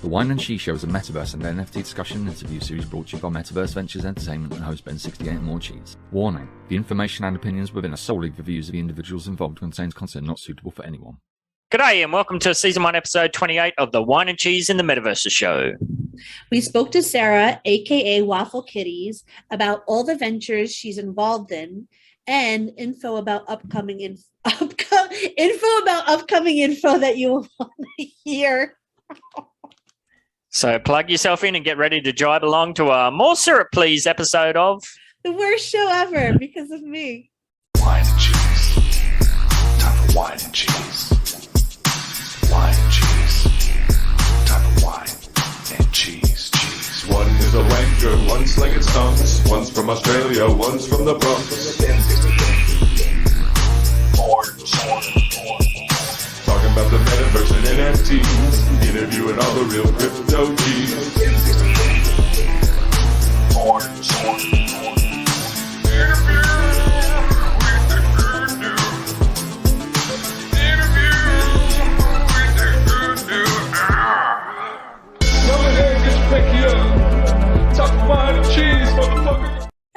The Whine and Cheese show is a Metaverse and NFT discussion and interview series brought to you by Metaverse Ventures Entertainment and host BEN68 and Morecheeese. Warning: the information and opinions within are solely the views of the individuals involved and contains content not suitable for anyone. G'day and welcome to Season 1, Episode 28 of the Whine and Cheese in the Metaverses show. We spoke to Sarah, aka WafflesKitty, about all the ventures she's involved in and info about upcoming info that you will want to hear. So plug yourself in and get ready to jibe along to a More Syrup Please episode of The worst show ever because of me. Whine and Cheese. Time for Whine and Cheese. Whine and Cheese. Time for Whine and Cheese. Cheese. One is a wanker, one's like it stunts. One's from Australia, one's from the Bronx. Talking about the Metaverse and NFTs. Interviewing all the real crypto G's.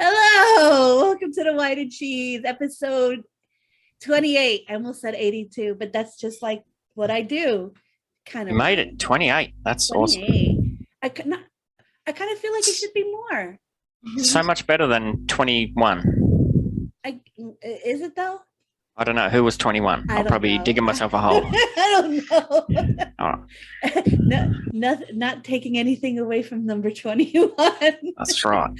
Hello, welcome to the Whine and Cheese episode 28. I almost said 82, but that's just like what I do. Kind of You made it 28. That's 28. awesome. I kind of feel like it should be more. So much better than 21. Is it though? I don't know. Who was 21? I I'll don't probably know. digging myself a hole. I don't know. Oh, No, not taking anything away from number 21. that's right.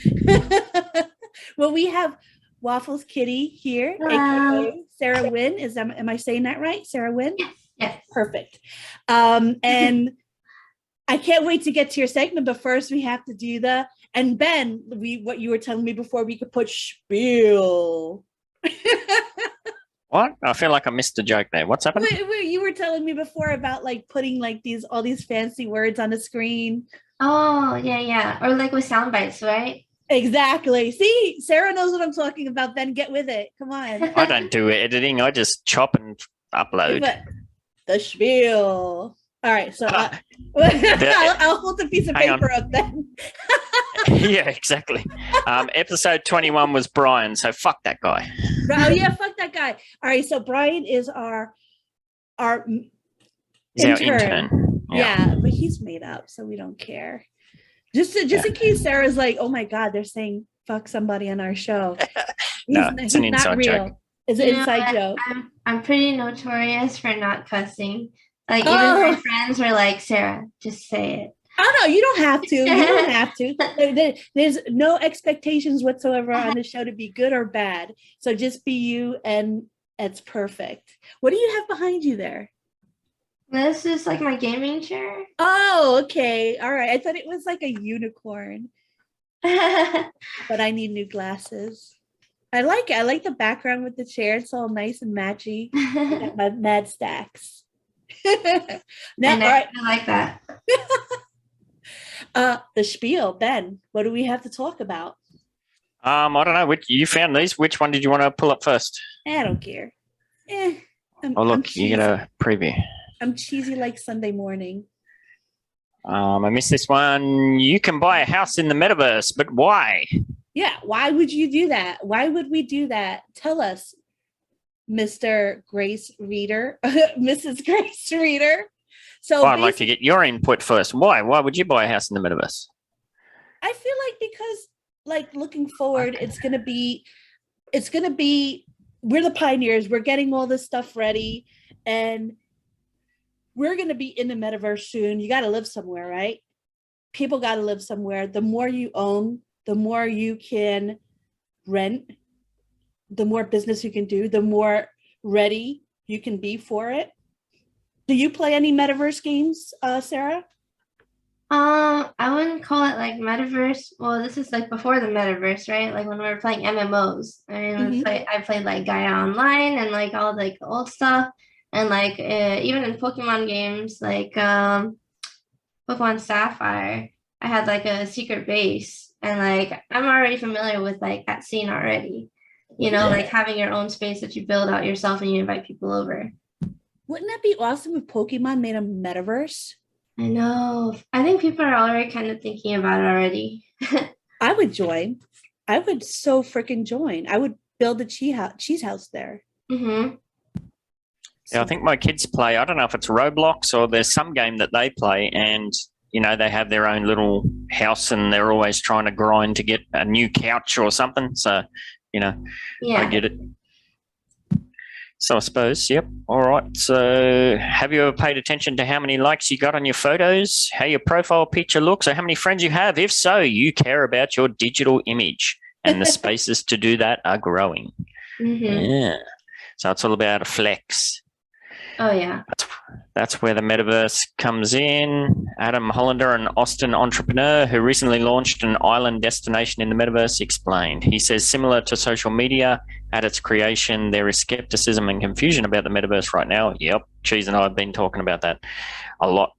Well, we have WafflesKitty here, aka Sarah Wynn. Am I saying that right? Sarah Wynn? Yes. Perfect. And I can't wait to get to your segment, but first we have to do and Ben, what you were telling me before, we could put spiel. What? I feel like I missed a joke there. What's happened? You were telling me before about like putting like all these fancy words on the screen. Oh, yeah. Or like with sound bites, right? Exactly. See, Sarah knows what I'm talking about. Then get with it. Come on. I don't do editing. I just chop and upload. But the spiel. All right. So I'll hold the piece of Hang paper up then. Yeah, exactly. Episode 21 was Brian, so fuck that guy. Oh yeah, fuck that guy. All right. So Brian is our He's our intern. Yeah, but he's made up, so we don't care. Just in case Sarah's like, oh my God, they're saying fuck somebody on our show. No, it's an inside joke. It's an inside joke. I'm pretty notorious for not cussing. Like even my friends were like, Sarah, just say it. Oh no, you don't have to. You don't have to. There's no expectations whatsoever on the show to be good or bad. So just be you, and it's perfect. What do you have behind you there? This is like my gaming chair. Oh, okay. All right. I thought it was like a unicorn, but I need new glasses. I like it. I like the background with the chair. It's all nice and matchy. My mad stacks. Now, all right. I like that. The spiel, Ben. What do we have to talk about? I don't know. You found these. Which one did you want to pull up first? I don't care. Look, you get a preview. I'm cheesy like Sunday morning. I missed this one. You can buy a house in the Metaverse, but why? Yeah, why would you do that? Why would we do that? Tell us, Mr. Grace Reader, Mrs. Grace Reader. So I'd like to get your input first. Why? Why would you buy a house in the Metaverse? I feel like because, like, looking forward, it's gonna be. We're the pioneers. We're getting all this stuff ready, and we're gonna be in the Metaverse soon. You got to live somewhere, right? People got to live somewhere. The more you own, the more you can rent, the more business you can do, the more ready you can be for it. Do you play any Metaverse games, Sarah? I wouldn't call it like Metaverse. Well, this is like before the Metaverse, right? Like when we were playing MMOs. I mean, I played like Gaia Online and like all like the old stuff. And like even in Pokemon games, like Pokemon Sapphire, I had like a secret base. And like I'm already familiar with like that scene already. You know, like having your own space that you build out yourself and you invite people over. Wouldn't that be awesome if Pokemon made a Metaverse? I know. I think people are already kind of thinking about it already. I would join. I would so freaking join. I would build a cheese house there. Mm-hmm. Yeah, I think my kids play, I don't know if it's Roblox or there's some game that they play, and they have their own little house and they're always trying to grind to get a new couch or something. So, Yeah. I get it. So I suppose, yep. All right. So have you ever paid attention to how many likes you got on your photos, how your profile picture looks, or how many friends you have? If so, you care about your digital image, and the spaces to do that are growing. Mm-hmm. Yeah. So it's all about a flex. Oh, yeah. That's where the metaverse comes in. Adam Hollander, an Austin entrepreneur who recently launched an island destination in the metaverse, explained. He says, similar to social media, at its creation, there is skepticism and confusion about the metaverse right now. Yep, Cheese and I have been talking about that a lot.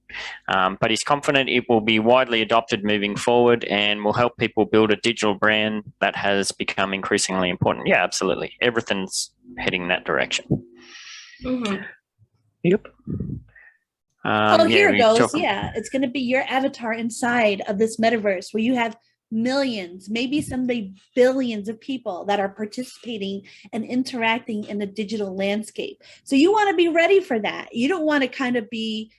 But he's confident it will be widely adopted moving forward and will help people build a digital brand that has become increasingly important. Yeah, absolutely. Everything's heading that direction. Mm-hmm. Yep. Here it goes. Yeah, it's going to be your avatar inside of this metaverse where you have millions, maybe someday billions of people that are participating and interacting in the digital landscape. So you want to be ready for that. You don't want to kind of be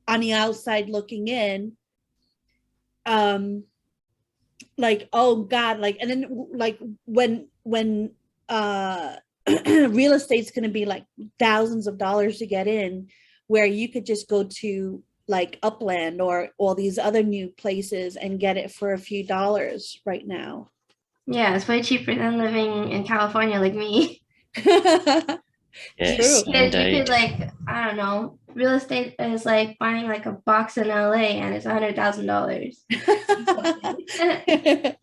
on the outside looking in, like, oh God, like, and then like when real estate's going to be like thousands of dollars to get in, where you could just go to like Upland or all these other new places and get it for a few dollars right now. Yeah, it's way cheaper than living in California like me. Yes, you could like, I don't know, real estate is like buying like a box in LA and it's $100,000.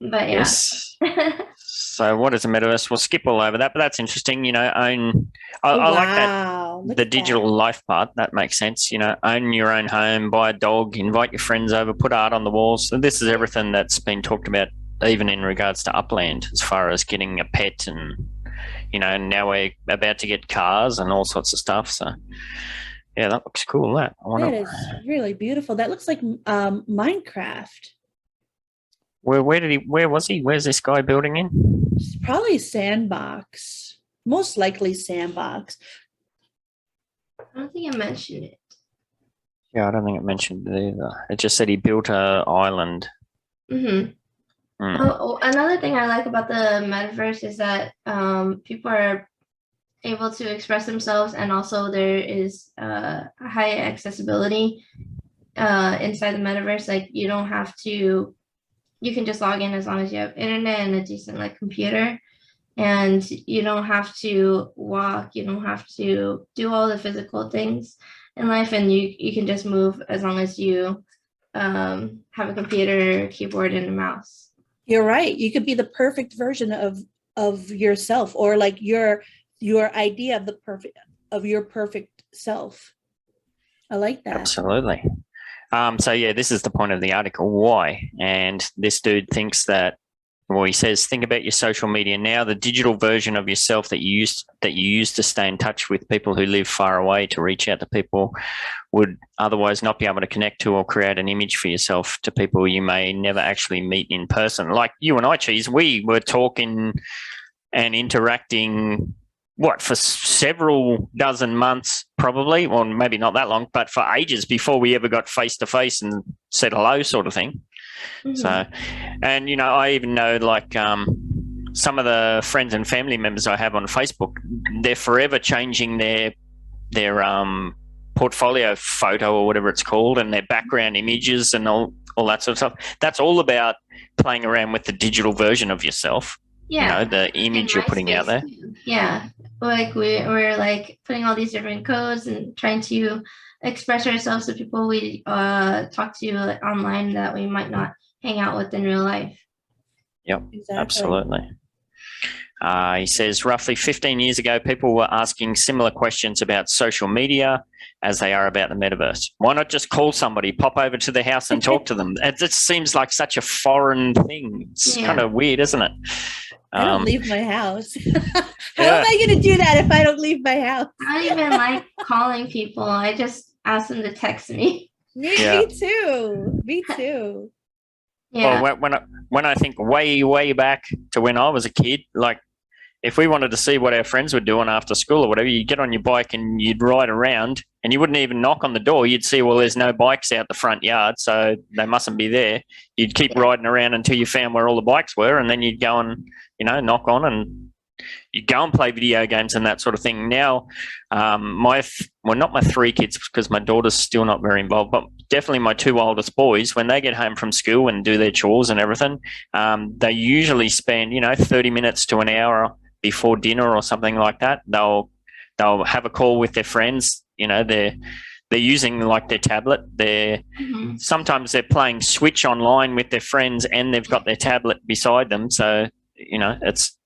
But yeah. Yes. So what is a metaverse? We'll skip all over that, but that's interesting. I like that. The digital life part, that makes sense. Own your own home, buy a dog, invite your friends over, put art on the walls. So this is everything that's been talked about, even in regards to Upland, as far as getting a pet and, now we're about to get cars and all sorts of stuff. So yeah, that looks cool. That is really beautiful. That looks like Minecraft. Where was he? Where's this guy building in? It's probably Sandbox. Most likely Sandbox. I don't think I mentioned it. Yeah, I don't think it mentioned it either. It just said he built an island. Mm-hmm. Oh, another thing I like about the metaverse is that people are able to express themselves, and also there is high accessibility inside the metaverse. Like you don't have to. You can just log in as long as you have internet and a decent like computer, and you don't have to walk. You don't have to do all the physical things in life, and you can just move as long as you have a computer, keyboard, and a mouse. You're right. You could be the perfect version of yourself, or like your idea of your perfect self. I like that. Absolutely. So yeah, this is the point of the article. Why? And this dude thinks that, well, he says, think about your social media now, the digital version of yourself that you used to stay in touch with people who live far away, to reach out to people would otherwise not be able to connect to, or create an image for yourself to people you may never actually meet in person. Like you and I, Cheese, we were talking and interacting for several dozen months, probably, well, maybe not that long, but for ages before we ever got face to face and said hello, sort of thing. Mm-hmm. So, and I even know like some of the friends and family members I have on Facebook, they're forever changing their portfolio photo or whatever it's called, and their background images and all that sort of stuff. That's all about playing around with the digital version of yourself. Yeah, the image you're putting out there. Yeah, like we're like putting all these different codes and trying to express ourselves to people we talk to online that we might not hang out with in real life. Yep, exactly. Absolutely. He says roughly 15 years ago, people were asking similar questions about social media as they are about the metaverse. Why not just call somebody, pop over to their house and talk to them? It just seems like such a foreign thing. It's kind of weird, isn't it? I don't leave my house. How am I going to do that if I don't leave my house? I don't even like calling people. I just ask them to text me. Yeah. Me too. Me too. Yeah. Well, when I think way back to when I was a kid, like if we wanted to see what our friends were doing after school or whatever, you'd get on your bike and you'd ride around, and you wouldn't even knock on the door. You'd see, well, there's no bikes out the front yard, so they mustn't be there. You'd keep riding around until you found where all the bikes were, and then you'd go and, knock on, and you'd go and play video games and that sort of thing. Now, not my 3 kids, because my daughter's still not very involved, but definitely my 2 oldest boys, when they get home from school and do their chores and everything, they usually spend, 30 minutes to an hour before dinner or something like that. They'll have a call with their friends. They're using like their tablet. Sometimes they're playing Switch online with their friends, and they've got their tablet beside them. So it's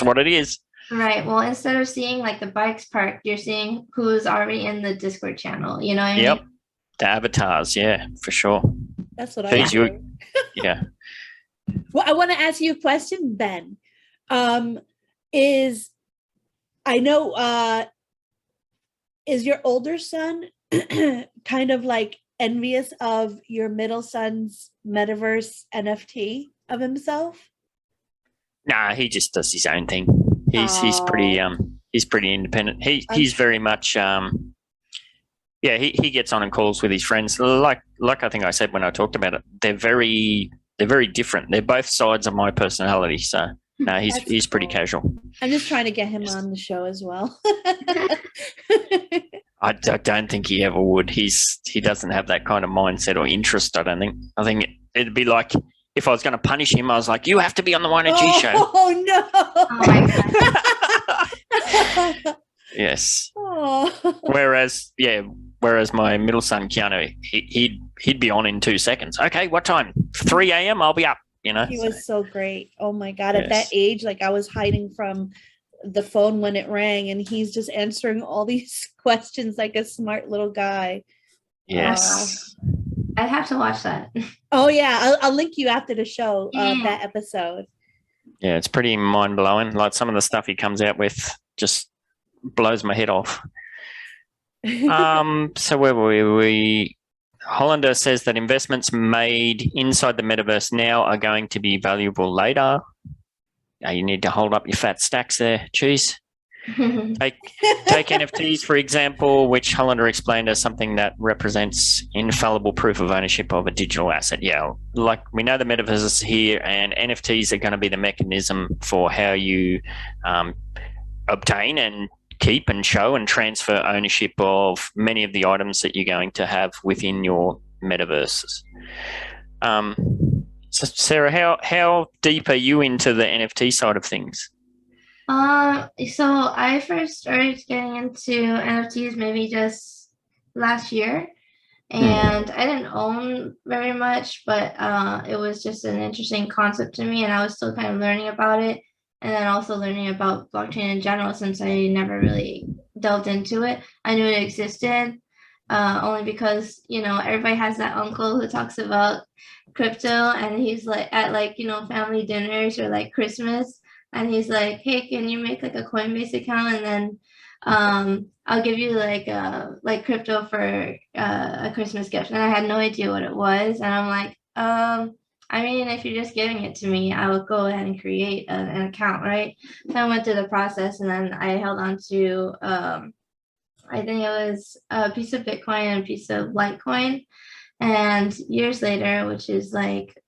what it is. Right. Well, instead of seeing like the bikes parked, you're seeing who's already in the Discord channel. You know what I Yep. mean? The avatars. Yeah, for sure. That's what I do. Yeah. Well, I want to ask you a question, Ben. Is your older son kind of like envious of your middle son's metaverse NFT of himself? Nah, he just does his own thing. He's pretty independent. He's very much he gets on and calls with his friends. Like I think I said when I talked about it, they're very different. They're both sides of my personality. So no, he's pretty casual. I'm just trying to get him on the show as well. I don't think he ever would. He doesn't have that kind of mindset or interest. I don't think. I think it'd be like if I was going to punish him, I was like, "You have to be on the Whine and Cheese show." Oh no! Oh my God. Yes. Oh. Whereas my middle son Keanu, he'd be on in 2 seconds. Okay, what time? 3 a.m. I'll be up. He was so great. Oh my God. Yes. At that age, like I was hiding from the phone when it rang, and he's just answering all these questions like a smart little guy. Yes. I'd have to watch that. Oh yeah. I'll link you after the show, that episode. Yeah, it's pretty mind blowing. Like some of the stuff he comes out with just blows my head off. So where were we? Hollander says that investments made inside the metaverse now are going to be valuable later. You need to hold up your fat stacks there, Cheese. Take NFTs, for example, which Hollander explained as something that represents infallible proof of ownership of a digital asset. Yeah, like we know the metaverse is here, and NFTs are going to be the mechanism for how you obtain and keep and show and transfer ownership of many of the items that you're going to have within your metaverses. So Sarah, how deep are you into the NFT side of things? So I first started getting into NFTs maybe just last year, and I didn't own very much, but it was just an interesting concept to me, and I was still kind of learning about it. And then also learning about blockchain in general, since I never really delved into it. I knew it existed only because, everybody has that uncle who talks about crypto, and he's like at family dinners or like Christmas, and he's like, hey, can you make like a Coinbase account, and then I'll give you like crypto for a Christmas gift. And I had no idea what it was, and I'm like, I mean, if you're just giving it to me, I will go ahead and create an account, right? So I went through the process, and then I held on to, I think it was a piece of Bitcoin and a piece of Litecoin. And years later, which is like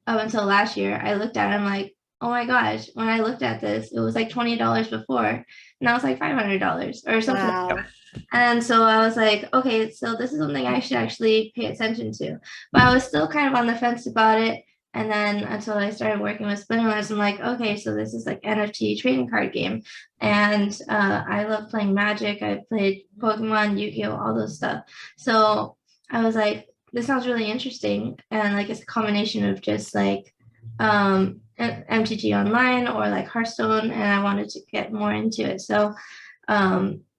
up until last year, I looked at it, I'm like, oh my gosh, when I looked at this, it was like $20 before, and now it's like $500 or something. Wow. Like that. And so I was like, okay, so this is something I should actually pay attention to. But I was still kind of on the fence about it. And then until I started working with Splinterlands, I'm like, okay, so this is like NFT trading card game. And I love playing Magic. I played Pokemon, Yu-Gi-Oh, all those stuff. So I was like, this sounds really interesting. And like, it's a combination of just like MTG Online or like Hearthstone. And I wanted to get more into it. So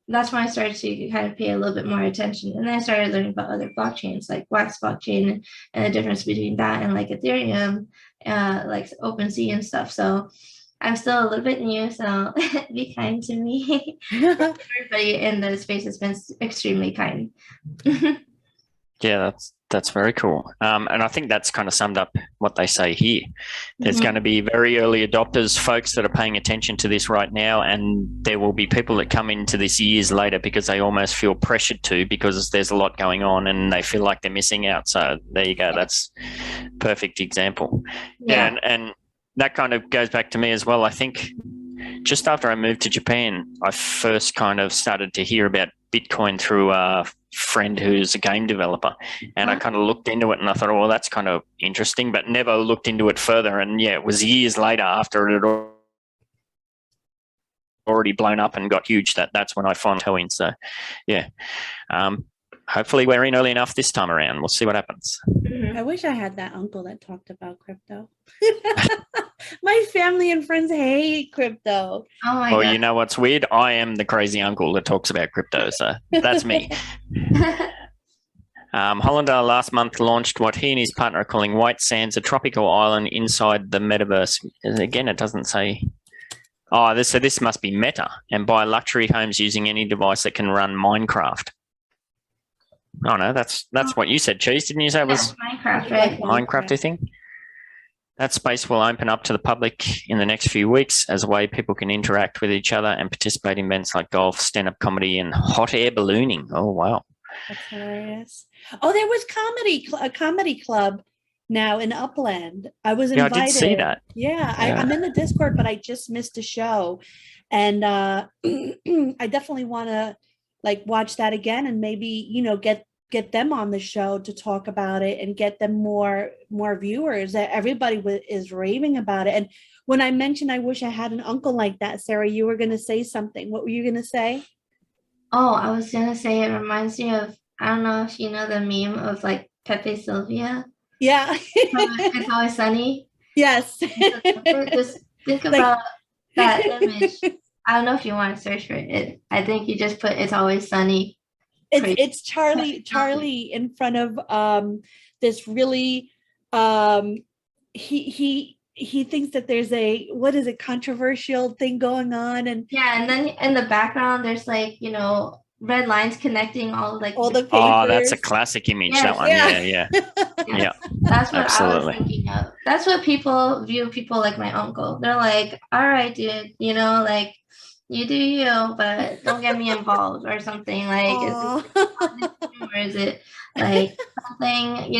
that's when I started to kind of pay a little bit more attention. And then I started learning about other blockchains like Wax blockchain and the difference between that and like Ethereum, like OpenSea and stuff. So I'm still a little bit new, so be kind to me. Everybody in the space has been extremely kind. Yeah, that's very cool. And I think that's kind of summed up what they say here. There's going to be very early adopters, folks that are paying attention to this right now, and there will be people that come into this years later because they almost feel pressured to, because there's a lot going on and they feel like they're missing out. So there you go. That's perfect example. Yeah, and that kind of goes back to me as well. I think just after I moved to Japan, I first kind of started to hear about Bitcoin through a friend who's a game developer, and I kind of looked into it and I thought, oh, well, that's kind of interesting, but never looked into it further. And yeah, it was years later after it had already blown up and got huge that's when I finally toe in. So yeah, hopefully we're in early enough this time around. We'll see what happens. I wish I had that uncle that talked about crypto. My family and friends hate crypto. Oh my well, God. You know what's weird? I am the crazy uncle that talks about crypto, so that's me. Hollander last month launched what he and his partner are calling White Sands, a tropical island inside the metaverse. And again, it doesn't say. Oh, so this must be Meta, and buy luxury homes using any device that can run Minecraft. Oh no, that's what you said, Cheese. Didn't you say it was Minecraft, right? Minecraft thing? That space will open up to the public in the next few weeks as a way people can interact with each other and participate in events like golf, stand-up comedy, and hot air ballooning. Oh, wow. That's hilarious. Oh, there was a comedy club now in Upland. I was invited. Yeah, I did see that. Yeah, I'm in the Discord, but I just missed a show. And I definitely want to watch that again and maybe, get them on the show to talk about it and get them more viewers. Everybody is raving about it. And when I mentioned I wish I had an uncle like that, Sarah, you were going to say something. What were you going to say? Oh, I was going to say it reminds me of, I don't know if you know the meme of Pepe Sylvia. Yeah. It's Always Sunny. Yes. Just think about that image. I don't know if you want to search for it. I think you just put It's Always Sunny. It's Charlie in front of this really he thinks that there's a controversial thing going on, and and then in the background there's red lines connecting all the papers. Oh, that's a classic image. Yes, that one. Yeah. Yeah. That's what absolutely. I was thinking of. That's what people like my uncle. They're like, all right, dude, you do you, but don't get me involved or something. Or is it something,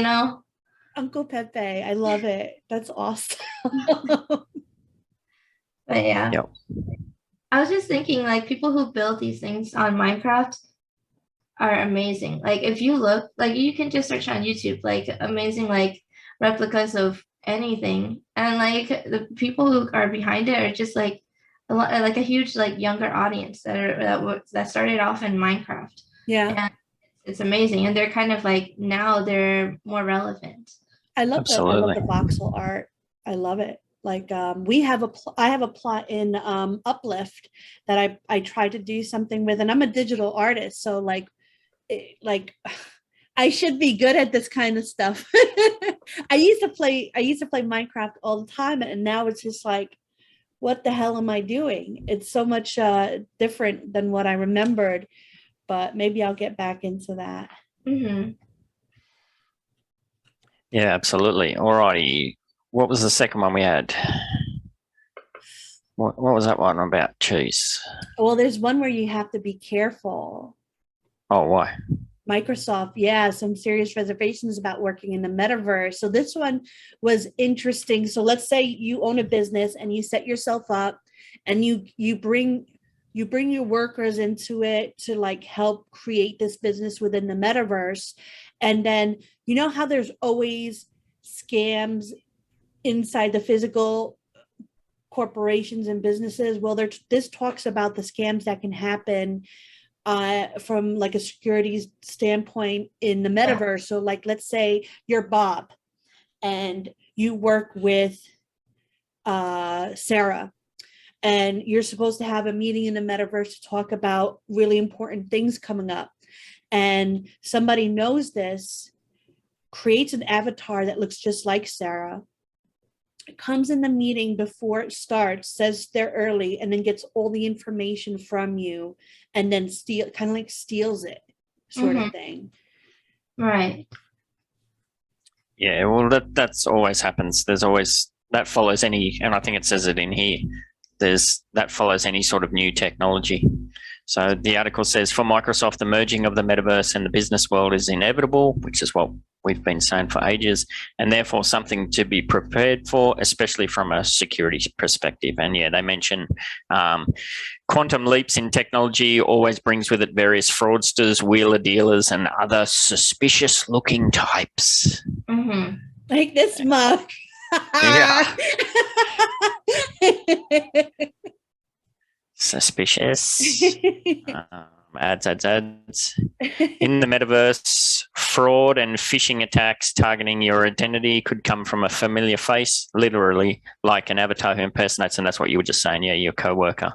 Uncle Pepe, I love it. That's awesome. But yeah. Yep. I was just thinking, people who build these things on Minecraft are amazing. If you look, you can just search on YouTube, amazing, replicas of anything. And the people who are behind it are just a huge younger audience that started off in Minecraft. Yeah. And it's amazing. And they're kind of now they're more relevant. I love the voxel art. I love it. I have a plot in Uplift that I try to do something with, and I'm a digital artist, so I should be good at this kind of stuff. I used to play Minecraft all the time, and now it's just what the hell am I doing? It's so much different than what I remembered, but maybe I'll get back into that. Mm-hmm. Yeah, absolutely. All righty. What was the second one we had? What was that one about? Cheese. Well, there's one where you have to be careful. Oh, why? Microsoft, some serious reservations about working in the metaverse. So this one was interesting. So let's say you own a business and you set yourself up and you bring your workers into it to help create this business within the metaverse. And then how there's always scams inside the physical corporations and businesses. Well, this talks about the scams that can happen from a security standpoint in the metaverse. So let's say you're Bob and you work with Sarah, and you're supposed to have a meeting in the metaverse to talk about really important things coming up. And somebody knows this, creates an avatar that looks just like Sarah, comes in the meeting before it starts, says they're early, and then gets all the information from you, and then steals it, sort of thing. Right. Yeah, well, that's always happens. There's always that follows any, and I think it says it in here. That follows any sort of new technology. So the article says, for Microsoft, the merging of the metaverse and the business world is inevitable, which is what we've been saying for ages, and therefore something to be prepared for, especially from a security perspective. And yeah, they mention quantum leaps in technology always brings with it various fraudsters, wheeler dealers, and other suspicious looking types. Like this mug. Yeah. Suspicious. Ads. In the metaverse, fraud and phishing attacks targeting your identity could come from a familiar face, literally like an avatar who impersonates, and that's what you were just saying, yeah, your coworker.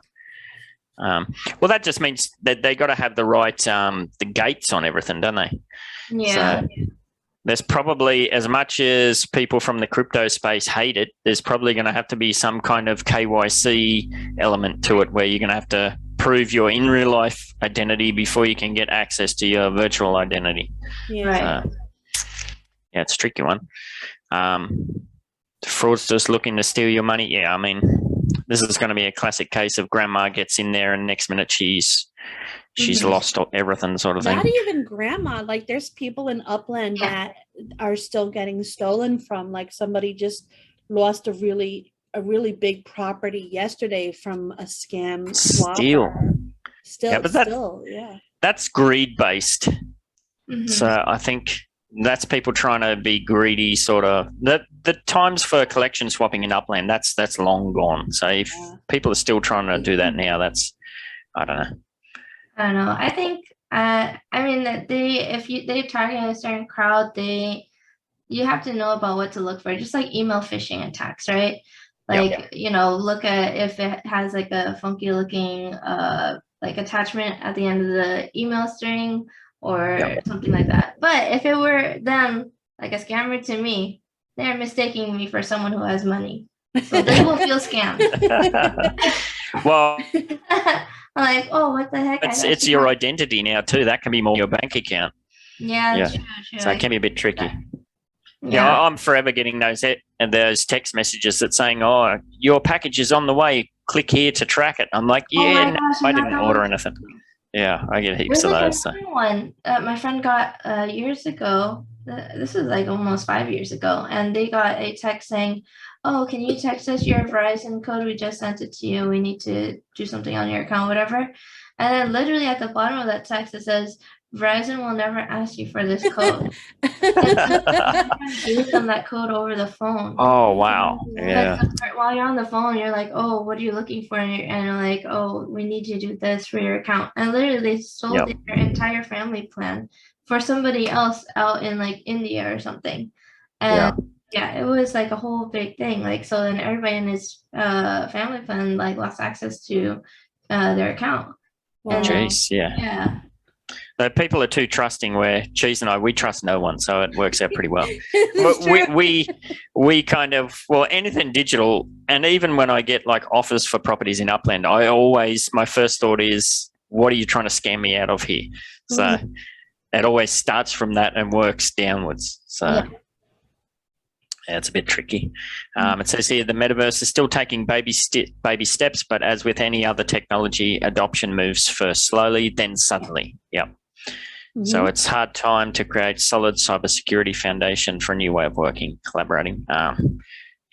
Well, that just means that they got to have the right the gates on everything, don't they? Yeah. So there's probably, as much as people from the crypto space hate it, there's probably going to have to be some kind of KYC element to it where you're going to have to prove your in real life identity before you can get access to your virtual identity. Yeah. Yeah, it's a tricky one. Fraudsters looking to steal your money. Yeah, I mean, this is going to be a classic case of grandma gets in there and next minute she's lost everything, sort of thing. Not even grandma. Like there's people in Upland that are still getting stolen from. Like somebody just lost a really big property yesterday from a scam swapper. Still, that's greed based. So I think that's people trying to be greedy, sort of. The times for collection swapping in Upland, that's long gone. So if people are still trying to do that now, that's, I don't know. I don't know. I think, I mean, that if they target a certain crowd, you have to know about what to look for, just like email phishing attacks, right? Like, you know, look at if it has like a funky looking like attachment at the end of the email string or something like that. But if it were them, like a scammer to me, they're mistaking me for someone who has money. So they will feel scammed. Well, like, oh, what the heck? It's your identity now too. That can be more your bank account. Yeah. True. So it can be a bit tricky. Yeah, I'm forever getting those text messages that saying, "Oh, your package is on the way. Click here to track it." I'm like, "Yeah, I didn't order anything." Yeah, I get heaps of those. There's one my friend got years ago. This is like almost 5 years ago, and they got a text saying, "Oh, can you text us your Verizon code? We just sent it to you. We need to do something on your account, whatever." And then literally at the bottom of that text, it says, "Verizon will never ask you for this code." Give them that code over the phone. Oh, wow. Yeah. While you're on the phone, you're like, "Oh, what are you looking for?" And you're like, "Oh, we need you to do this for your account." And literally they sold their entire family plan for somebody else out in like India or something. And it was like a whole big thing. Like, so then everybody in his family plan like lost access to their account. Wow. Jeez, yeah. People are too trusting, where Cheese and I, we trust no one, so it works out pretty well. But we kind of, well, anything digital, and even when I get like offers for properties in Upland, my first thought is, what are you trying to scam me out of here? So it always starts from that and works downwards. So it's a bit tricky. It says here, the metaverse is still taking baby steps, but as with any other technology, adoption moves first slowly, then suddenly. So it's hard time to create solid cybersecurity foundation for a new way of working, collaborating.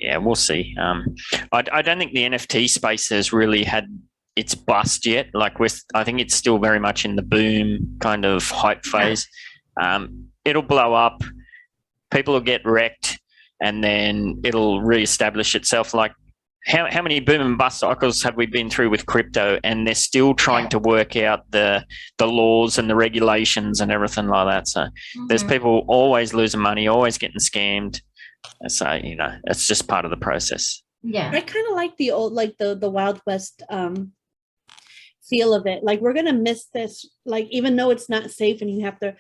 We'll see. I don't think the NFT space has really had its bust yet. Like I think it's still very much in the boom kind of hype phase. It'll blow up. People will get wrecked, and then it'll reestablish itself. Like how many boom and bust cycles have we been through with crypto, and they're still trying to work out the laws and the regulations and everything like that. So there's people always losing money, always getting scammed. So, you know, it's just part of the process. Yeah. I kind of like the old, like the Wild West feel of it. Like, we're going to miss this, like, even though it's not safe and you have to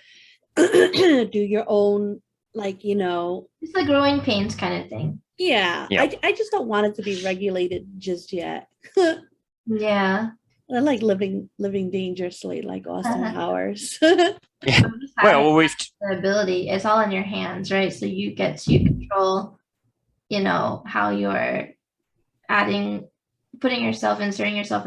do your own, like, you know. It's the growing pains kind of thing. Yeah, Yeah. I just don't want it to be regulated just yet. Yeah. I like living dangerously like Austin Powers. Yeah. Well, we've The ability, it's all in your hands, right? So you get to control, you know, how you're inserting yourself in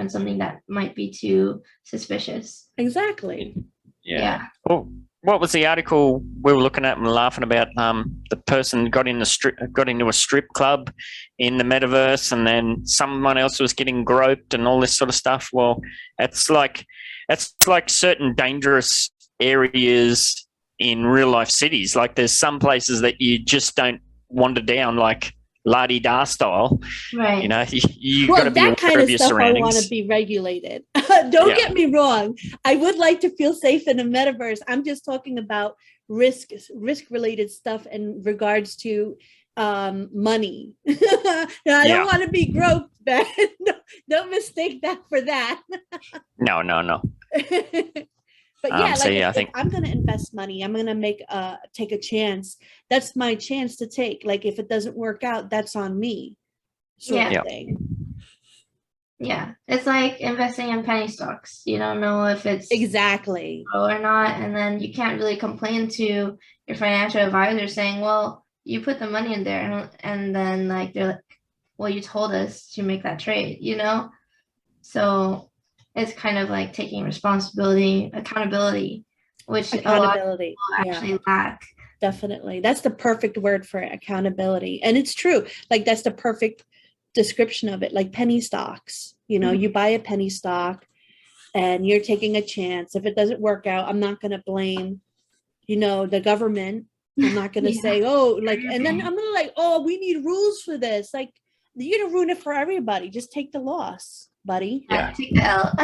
something that might be too suspicious. Exactly. yeah. Well, what was the article we were looking at and laughing about? The person got into a strip club in the metaverse, and then someone else was getting groped and all this sort of stuff. Well, it's like certain dangerous areas in real life cities. Like there's some places that you just don't wander down, like la-di-da style. Right. You know, you got to be aware kind of your stuff surroundings. I want to be regulated. Don't get me wrong. I would like to feel safe in the metaverse. I'm just talking about risk related stuff in regards to money. I don't want to be groped, Ben. Don't mistake that for that. No. But yeah, I think I'm going to invest money. I'm going to take a chance. That's my chance to take. Like if it doesn't work out, that's on me. Sort of thing. Yeah, it's like investing in penny stocks. You don't know if it's exactly or not, and then you can't really complain to your financial advisor saying, "Well, you put the money in there," and then like they're like, "Well, you told us to make that trade," you know. So it's kind of like taking accountability, which a lot of people actually lack. Definitely. That's the perfect word for accountability. And it's true. Like that's the perfect description of it. Like penny stocks, you know, you buy a penny stock and you're taking a chance. If it doesn't work out, I'm not going to blame, you know, the government. I'm not going to say, oh, like, and then I'm gonna like, oh, we need rules for this. Like you're going to ruin it for everybody. Just take the loss. Buddy. Yeah. Take the L.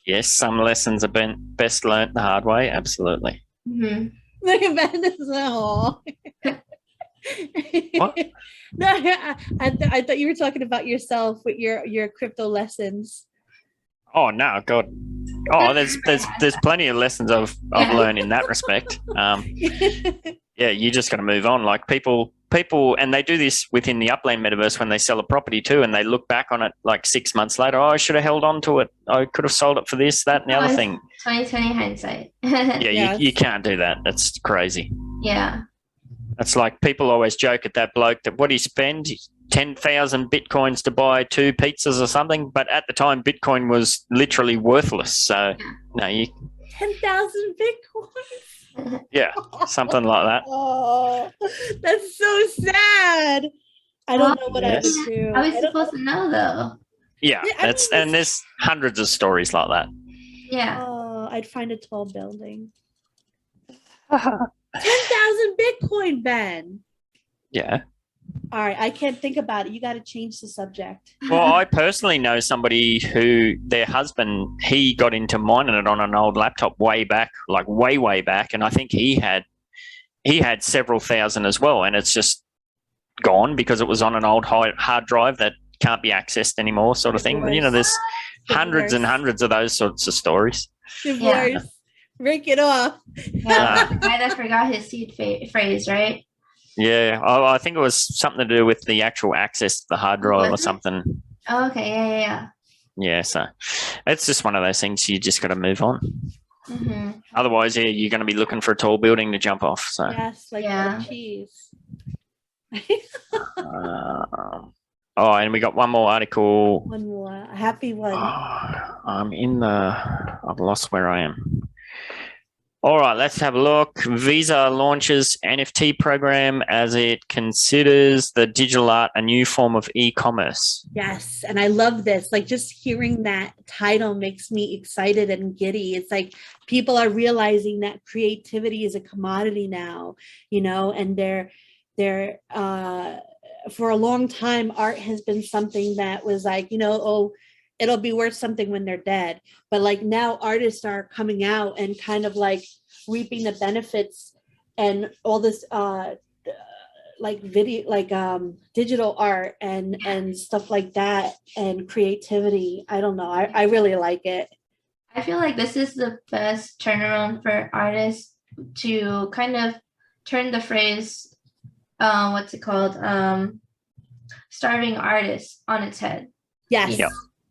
Yes, some lessons are best learnt the hard way. Absolutely. Mm-hmm. Look at that. What? No, I thought you were talking about yourself with your crypto lessons. Oh no, God. Oh, there's plenty of lessons I've learned in that respect. Yeah, you just got to move on. Like people, and they do this within the Upland metaverse when they sell a property too, and they look back on it like 6 months later. Oh, I should have held on to it. I could have sold it for this, that, and the other thing. 2020 hindsight. You can't do that. That's crazy. Yeah. It's like people always joke at that bloke that what do you spend? 10,000 Bitcoins to buy 2 pizzas or something. But at the time, Bitcoin was literally worthless. So, no, 10,000 Bitcoins? Yeah, something like that. Oh, that's so sad. I don't know what I would do. How are we supposed to know, though? Yeah, and there's hundreds of stories like that. Yeah. Oh, I'd find a tall building. 10,000 Bitcoin, Ben. Yeah. All right, I can't think about it. You got to change the subject. Well, I personally know somebody who their husband, he got into mining it on an old laptop way back, like way back, and I think he had several thousand as well, and it's just gone because it was on an old hard drive that can't be accessed anymore, sort of thing. You know, there's hundreds and hundreds of those sorts of stories. Divorce. Break it off. Yeah, the guy that forgot his seed phrase, right? Yeah, I think it was something to do with the actual access to the hard drive or something. Oh, okay, yeah. Yeah, so it's just one of those things you just got to move on. Mm-hmm. Otherwise, you're going to be looking for a tall building to jump off. So yes, like Morecheeese. And we got one more article. One more, a happy one. I've lost where I am. All right, let's have a look. Visa launches NFT program as it considers the digital art a new form of e-commerce. Yes, and I love this. Like just hearing that title makes me excited and giddy. It's like people are realizing that creativity is a commodity now, you know, and they're for a long time, art has been something that was like, you know, oh, it'll be worth something when they're dead. But like now artists are coming out and kind of like reaping the benefits and all this like video, like digital art and stuff like that and creativity. I don't know. I really like it. I feel like this is the best turnaround for artists to kind of turn the phrase what's it called? Starving artists on its head. Yes. Yep.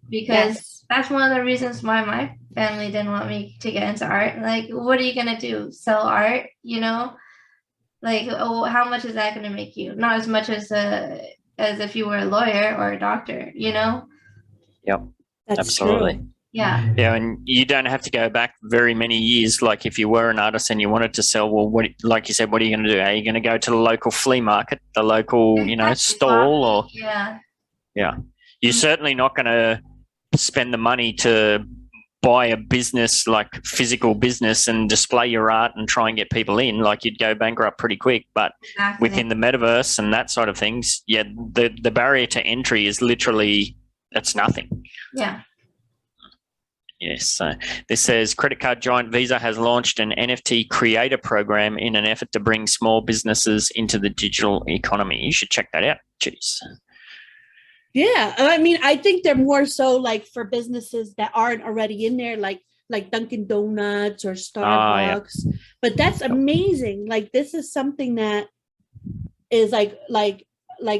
Because Yes. that's one of the reasons why my family didn't want me to get into art. Like, what are you gonna do? Sell art? You know, like, oh, how much is that gonna make you? Not as much as if you were a lawyer or a doctor. You know? Yep. That's Absolutely. true. Yeah. Yeah, and you don't have to go back very many years. Like if you were an artist and you wanted to sell, well, what, like you said, what are you going to do? Are you going to go to the local flea market, the local, stall, or Yeah. you're certainly not going to spend the money to buy a business, like physical business, and display your art and try and get people in. Like you'd go bankrupt pretty quick. But Exactly. within the metaverse and that sort of things, yeah, the barrier to entry is literally, that's nothing. Yeah. Yes. So this says credit card giant Visa has launched an NFT creator program in an effort to bring small businesses into the digital economy. You should check that out. Jeez. Yeah. I mean, I think they're more so like for businesses that aren't already in there, like Dunkin' Donuts or Starbucks. But that's amazing. Like this is something that is like,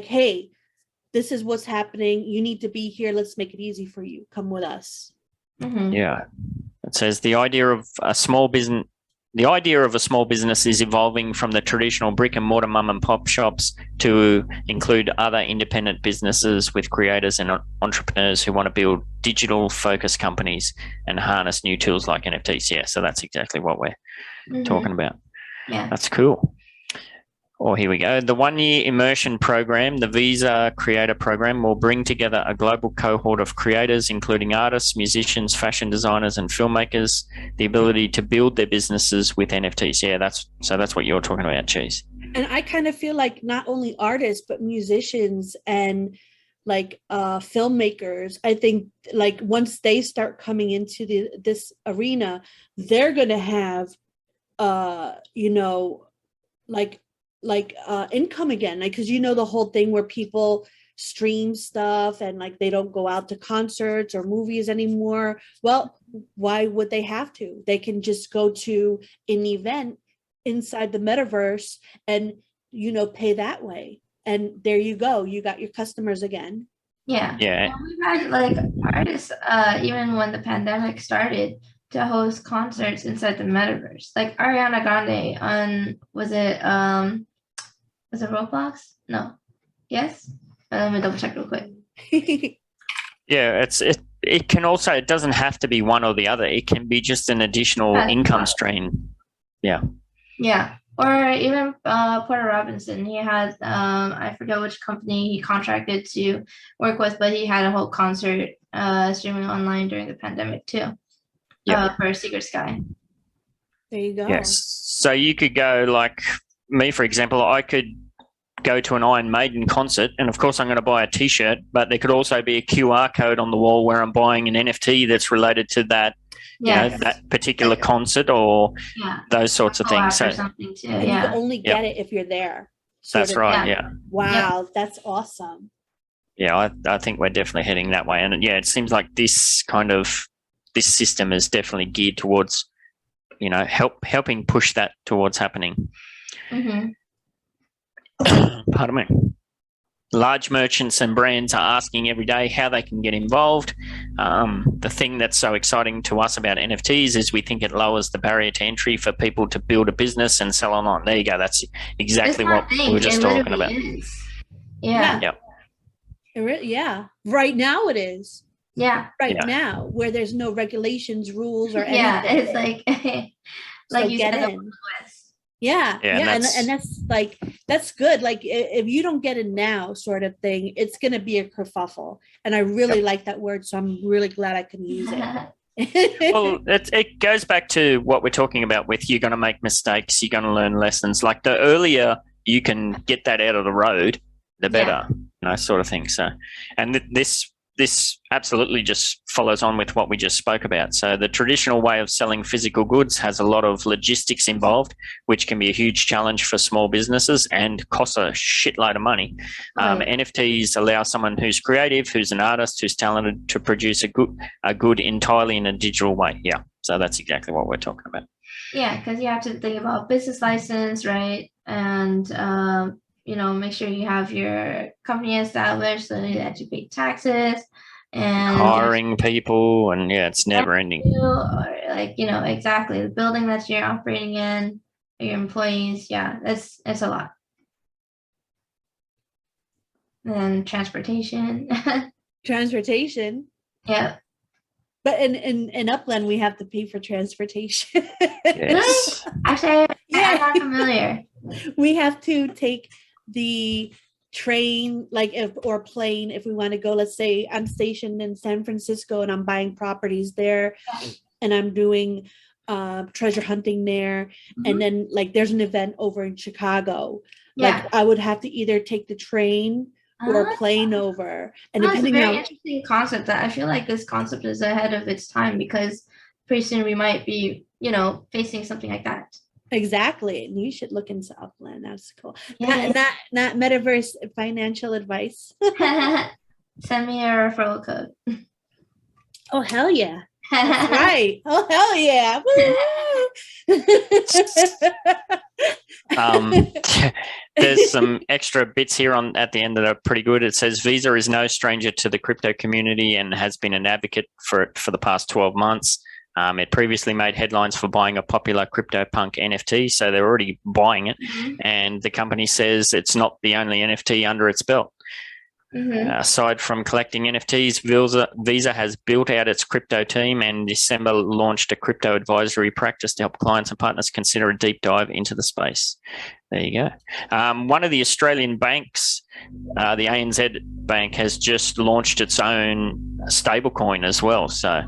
hey, this is what's happening. You need to be here. Let's make it easy for you. Come with us. Mm-hmm. Yeah. It says the idea of a small business is evolving from the traditional brick and mortar mum and pop shops to include other independent businesses with creators and entrepreneurs who want to build digital focused companies and harness new tools like NFTs. Yeah. So that's exactly what we're talking about. Yeah. That's cool. Oh, here we go. The 1-year immersion program, the Visa Creator Program, will bring together a global cohort of creators, including artists, musicians, fashion designers, and filmmakers, the ability to build their businesses with NFTs. Yeah, that's what you're talking about, Cheese. And I kind of feel like not only artists, but musicians and like filmmakers, I think like once they start coming into this arena, they're going to have, income again, like because the whole thing where people stream stuff and like they don't go out to concerts or movies anymore. Well, why would they have to? They can just go to an event inside the metaverse and pay that way, and there you go, you got your customers again. Yeah. We've had like artists even when the pandemic started to host concerts inside the metaverse, like Ariana Grande on was it Roblox? No. Yes? Let me double check real quick. Yeah, it can also, it doesn't have to be one or the other. It can be just an additional income stream. Yeah. Yeah. Or even Porter Robinson. He has I forget which company he contracted to work with, but he had a whole concert streaming online during the pandemic too. For Secret Sky. There you go. Yes. So you could go like me, for example, I could go to an Iron Maiden concert, and of course I'm going to buy a t-shirt, but there could also be a QR code on the wall where I'm buying an NFT that's related to that, that particular concert or those sorts of things. So something too. And you can only get it if you're there. That's right. Yeah. Wow, that's awesome. Yeah, I think we're definitely heading that way, and it seems like this system is definitely geared towards, helping push that towards happening. Mm-hmm. Pardon me. Large merchants and brands are asking every day how they can get involved. The thing that's so exciting to us about NFTs is we think it lowers the barrier to entry for people to build a business and sell online. There you go. That's exactly what we were just talking about. Yeah. Yeah. Right now it is. Yeah. Right now, where there's no regulations, rules, or anything. Yeah, it's like you get said, in. Yeah. And that's good. Like if you don't get it now, sort of thing, it's going to be a kerfuffle. And I really like that word, so I'm really glad I can use it. Well, it goes back to what we're talking about with you're going to make mistakes, you're going to learn lessons. Like the earlier you can get that out of the road, the better, sort of thing. So, and this absolutely just follows on with what we just spoke about. So the traditional way of selling physical goods has a lot of logistics involved, which can be a huge challenge for small businesses and costs a shitload of money. NFTs allow someone who's creative, who's an artist, who's talented to produce a good entirely in a digital way. Yeah, so that's exactly what we're talking about. Yeah, because you have to think about business license, right? And make sure you have your company established so that you pay taxes and hiring people, and it's never ending. Or like, exactly the building that you're operating in, your employees. Yeah, it's a lot. And transportation. Transportation. Yeah. But in Upland, we have to pay for transportation. Yes. Actually, I'm not familiar. We have to take the train, or plane, if we want to go. Let's say I'm stationed in San Francisco and I'm buying properties there, and I'm doing treasure hunting there. And then there's an event over in Chicago. I would have to either take the train or plane over. And it's a very interesting concept. That I feel like this concept is ahead of its time, because pretty soon we might be, facing something like that. Exactly. And you should look into Upland. That's cool. Yeah. Not Metaverse financial advice. Send me a referral code. Oh, hell yeah. That's right. Oh, hell yeah. There's some extra bits here at the end that are pretty good. It says Visa is no stranger to the crypto community and has been an advocate for it for the past 12 months. It previously made headlines for buying a popular CryptoPunk NFT, so they're already buying it. And the company says it's not the only NFT under its belt. Aside from collecting NFTs, Visa has built out its crypto team and in December launched a crypto advisory practice to help clients and partners consider a deep dive into the space. There you go. One of the Australian banks, the ANZ Bank, has just launched its own stablecoin as well. So,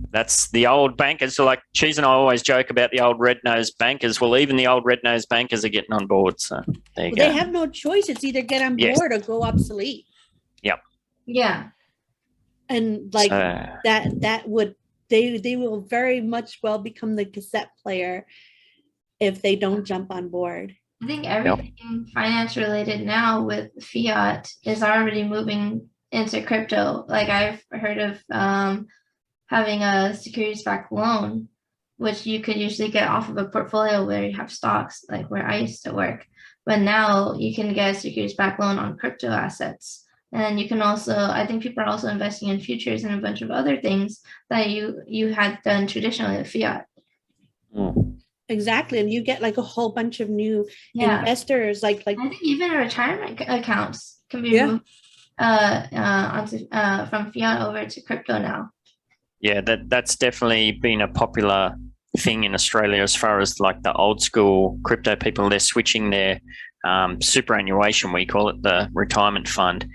that's the old bankers. So like Cheese and I always joke about the old red-nosed bankers. Well, even the old red-nosed bankers are getting on board. So there you go. They have no choice. It's either get on board or go obsolete. Yep. Yeah. And that would, they will very much well become the cassette player if they don't jump on board. I think everything finance related now with fiat is already moving into crypto. Like I've heard of having a securities-backed loan, which you could usually get off of a portfolio where you have stocks, like where I used to work. But now you can get a securities-backed loan on crypto assets. And you can also, I think people are also investing in futures and a bunch of other things that you had done traditionally with fiat. Exactly. And you get a whole bunch of new investors. I think even retirement accounts can be moved from fiat over to crypto now. Yeah, that's definitely been a popular thing in Australia as far as the old school crypto people. They're switching their superannuation, we call it, the retirement fund.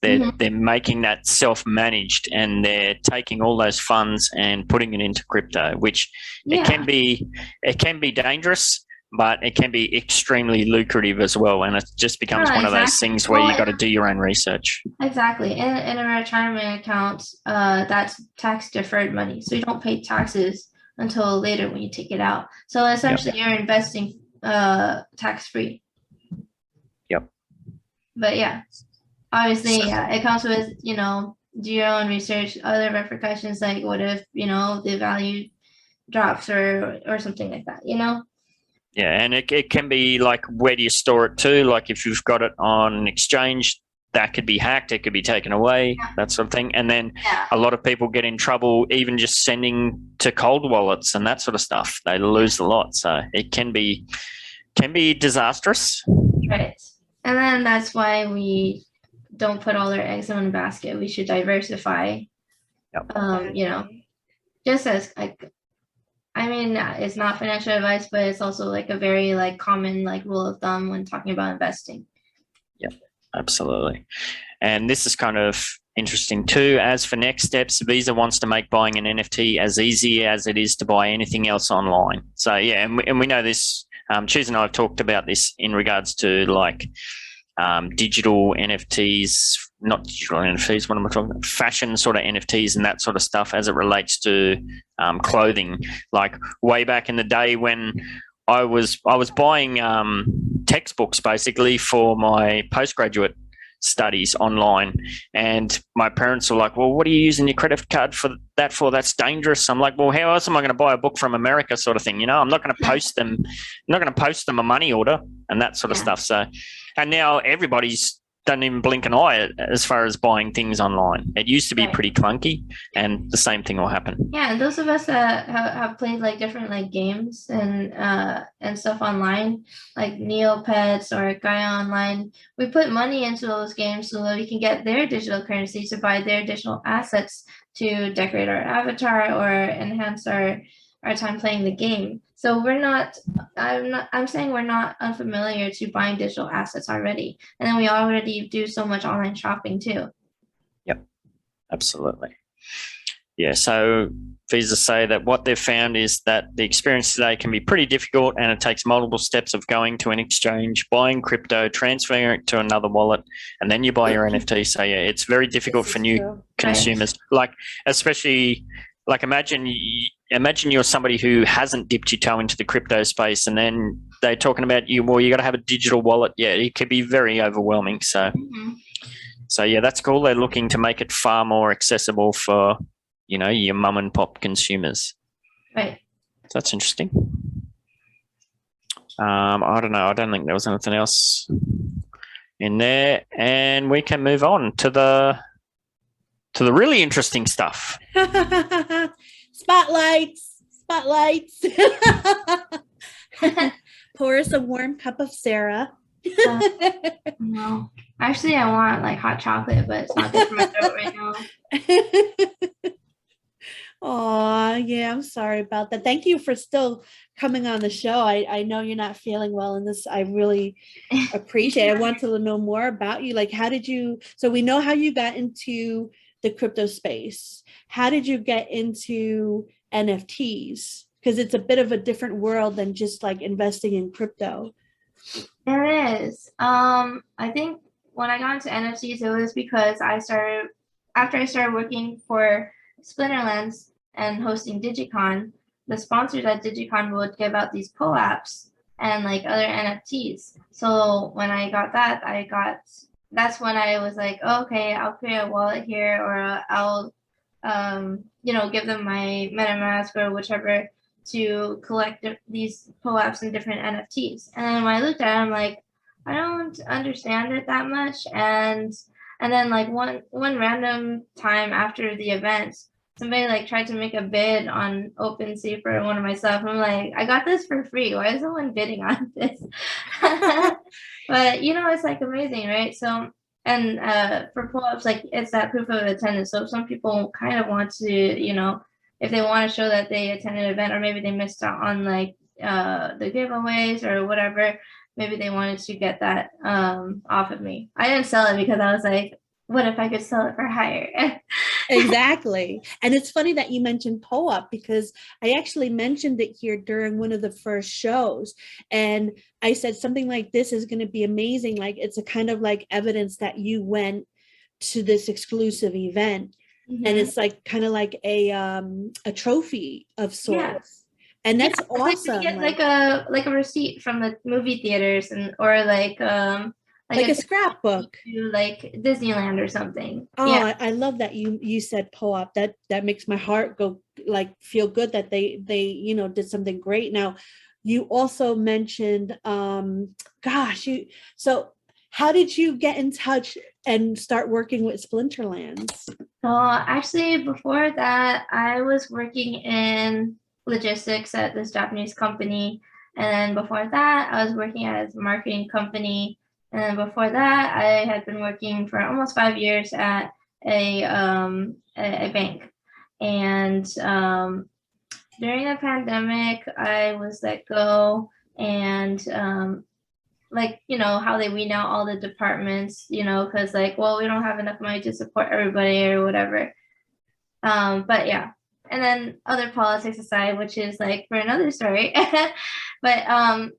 They're making that self-managed, and they're taking all those funds and putting it into crypto, which it can be dangerous, but it can be extremely lucrative as well. And it just becomes one of those things where you got to do your own research. Exactly. In a retirement account, that's tax deferred money. So you don't pay taxes until later when you take it out. So essentially you're investing tax free. Yep. But yeah, obviously, it comes with, do your own research, other repercussions, like what if, the value drops or something like that, Yeah, and it can be where do you store it to? Like if you've got it on an exchange, that could be hacked, it could be taken away, that sort of thing. And then a lot of people get in trouble even just sending to cold wallets and that sort of stuff. They lose a lot. So it can be disastrous. Right. And then that's why we don't put all our eggs in one basket. We should diversify. Just as it's not financial advice, but it's also a very common rule of thumb when talking about investing. Yep, absolutely. And this is kind of interesting too. As for next steps, Visa wants to make buying an NFT as easy as it is to buy anything else online. So yeah, and we know this. Cheese and I have talked about this in regards to digital NFTs, not digital NFTs, what am I talking about? Fashion sort of NFTs and that sort of stuff as it relates to clothing. Like way back in the day when I was buying textbooks basically for my postgraduate studies online. And my parents were like, well, what are you using your credit card for that for? That's dangerous. I'm like, well, how else am I going to buy a book from America sort of thing? You know, I'm not going to post them. I'm not going to post them a money order and that sort of stuff. So, and now everybody's doesn't even blink an eye as far as buying things online. It used to be pretty clunky, and the same thing will happen. Yeah, and those of us that have played like different like games and stuff online, like Neopets or Gaia Online, we put money into those games so that we can get their digital currency to buy their digital assets to decorate our avatar or enhance our time playing the game. So I'm saying we're not unfamiliar to buying digital assets already. And then we already do so much online shopping too. Yep, absolutely. Yeah, so Visa say that what they've found is that the experience today can be pretty difficult, and it takes multiple steps of going to an exchange, buying crypto, transferring it to another wallet, and then you buy your NFT. So yeah, it's very difficult for new consumers. Like, especially, like imagine you're somebody who hasn't dipped your toe into the crypto space, and then they're talking about you, well, you got to have a digital wallet. Yeah, it could be very overwhelming. So, so yeah, that's cool. They're looking to make it far more accessible for, you know, your mum and pop consumers. Right. So that's interesting. I don't know. I don't think there was anything else in there, and we can move on to the really interesting stuff. Spotlights. Pour us a warm cup of Sarah. No, actually, I want like hot chocolate, but it's not good for my throat right now. Oh, yeah, I'm sorry about that. Thank you for still coming on the show. I know you're not feeling well in this. I really appreciate it. I want to know more about you. Like, so we know how you got into the crypto space. How did you get into NFTs? Because it's a bit of a different world than just like investing in crypto. It is. I think when I got into NFTs, it was because after I started working for Splinterlands and hosting Digicon, the sponsors at Digicon would give out these POAPs and like other NFTs. So when I got that, that's when I was like, oh, okay, I'll create a wallet here, or I'll, give them my MetaMask or whichever to collect these POAPs and different NFTs. And then when I looked at it, I'm like, I don't understand it that much. And then like one random time after the event, somebody like tried to make a bid on OpenSea for one of my stuff. I'm like, I got this for free. Why is someone bidding on this? But it's like amazing, right? So, and for pull-ups, like it's that proof of attendance. So some people kind of want to, if they want to show that they attended an event, or maybe they missed out on like the giveaways or whatever, maybe they wanted to get that off of me. I didn't sell it because I was like, what if I could sell it for higher? Exactly. And it's funny that you mentioned POAP, because I actually mentioned it here during one of the first shows. And I said something like, this is going to be amazing. Like, it's a kind of like evidence that you went to this exclusive event. Mm-hmm. And it's like kind of like a trophy of sorts. Yeah. And that's awesome. Like you get like a receipt from the movie theaters, or like a scrapbook, like Disneyland or something. Oh, yeah. I love that you said POAP. That makes my heart go, like, feel good that they did something great. Now, you also mentioned, so how did you get in touch and start working with Splinterlands? So actually, before that, I was working in logistics at this Japanese company, and then before that, I was working at a marketing company. And then before that, I had been working for almost 5 years at a bank. And during the pandemic, I was let go. And how they wean out all the departments, because we don't have enough money to support everybody or whatever. But yeah. And then other politics aside, which is like for another story. But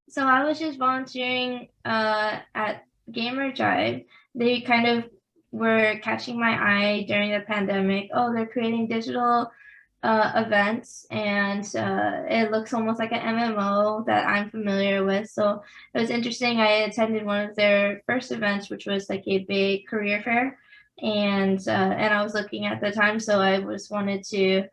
so I was just volunteering at Gamer Jive. They kind of were catching my eye during the pandemic. Oh, they're creating digital events, and it looks almost like an MMO that I'm familiar with. So it was interesting. I attended one of their first events, which was like a big career fair, and I was looking at the time, so I was wanted to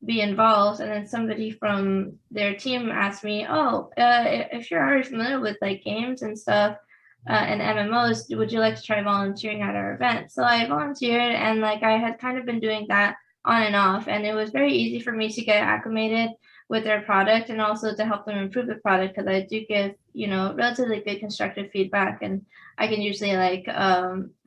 be involved. And then somebody from their team asked me, "Oh, if you're already familiar with like games and stuff." And MMOs, would you like to try volunteering at our event? So I volunteered, and like I had kind of been doing that on and off, and it was very easy for me to get acclimated with their product and also to help them improve the product, because I do give, you know, relatively good constructive feedback, and I can usually like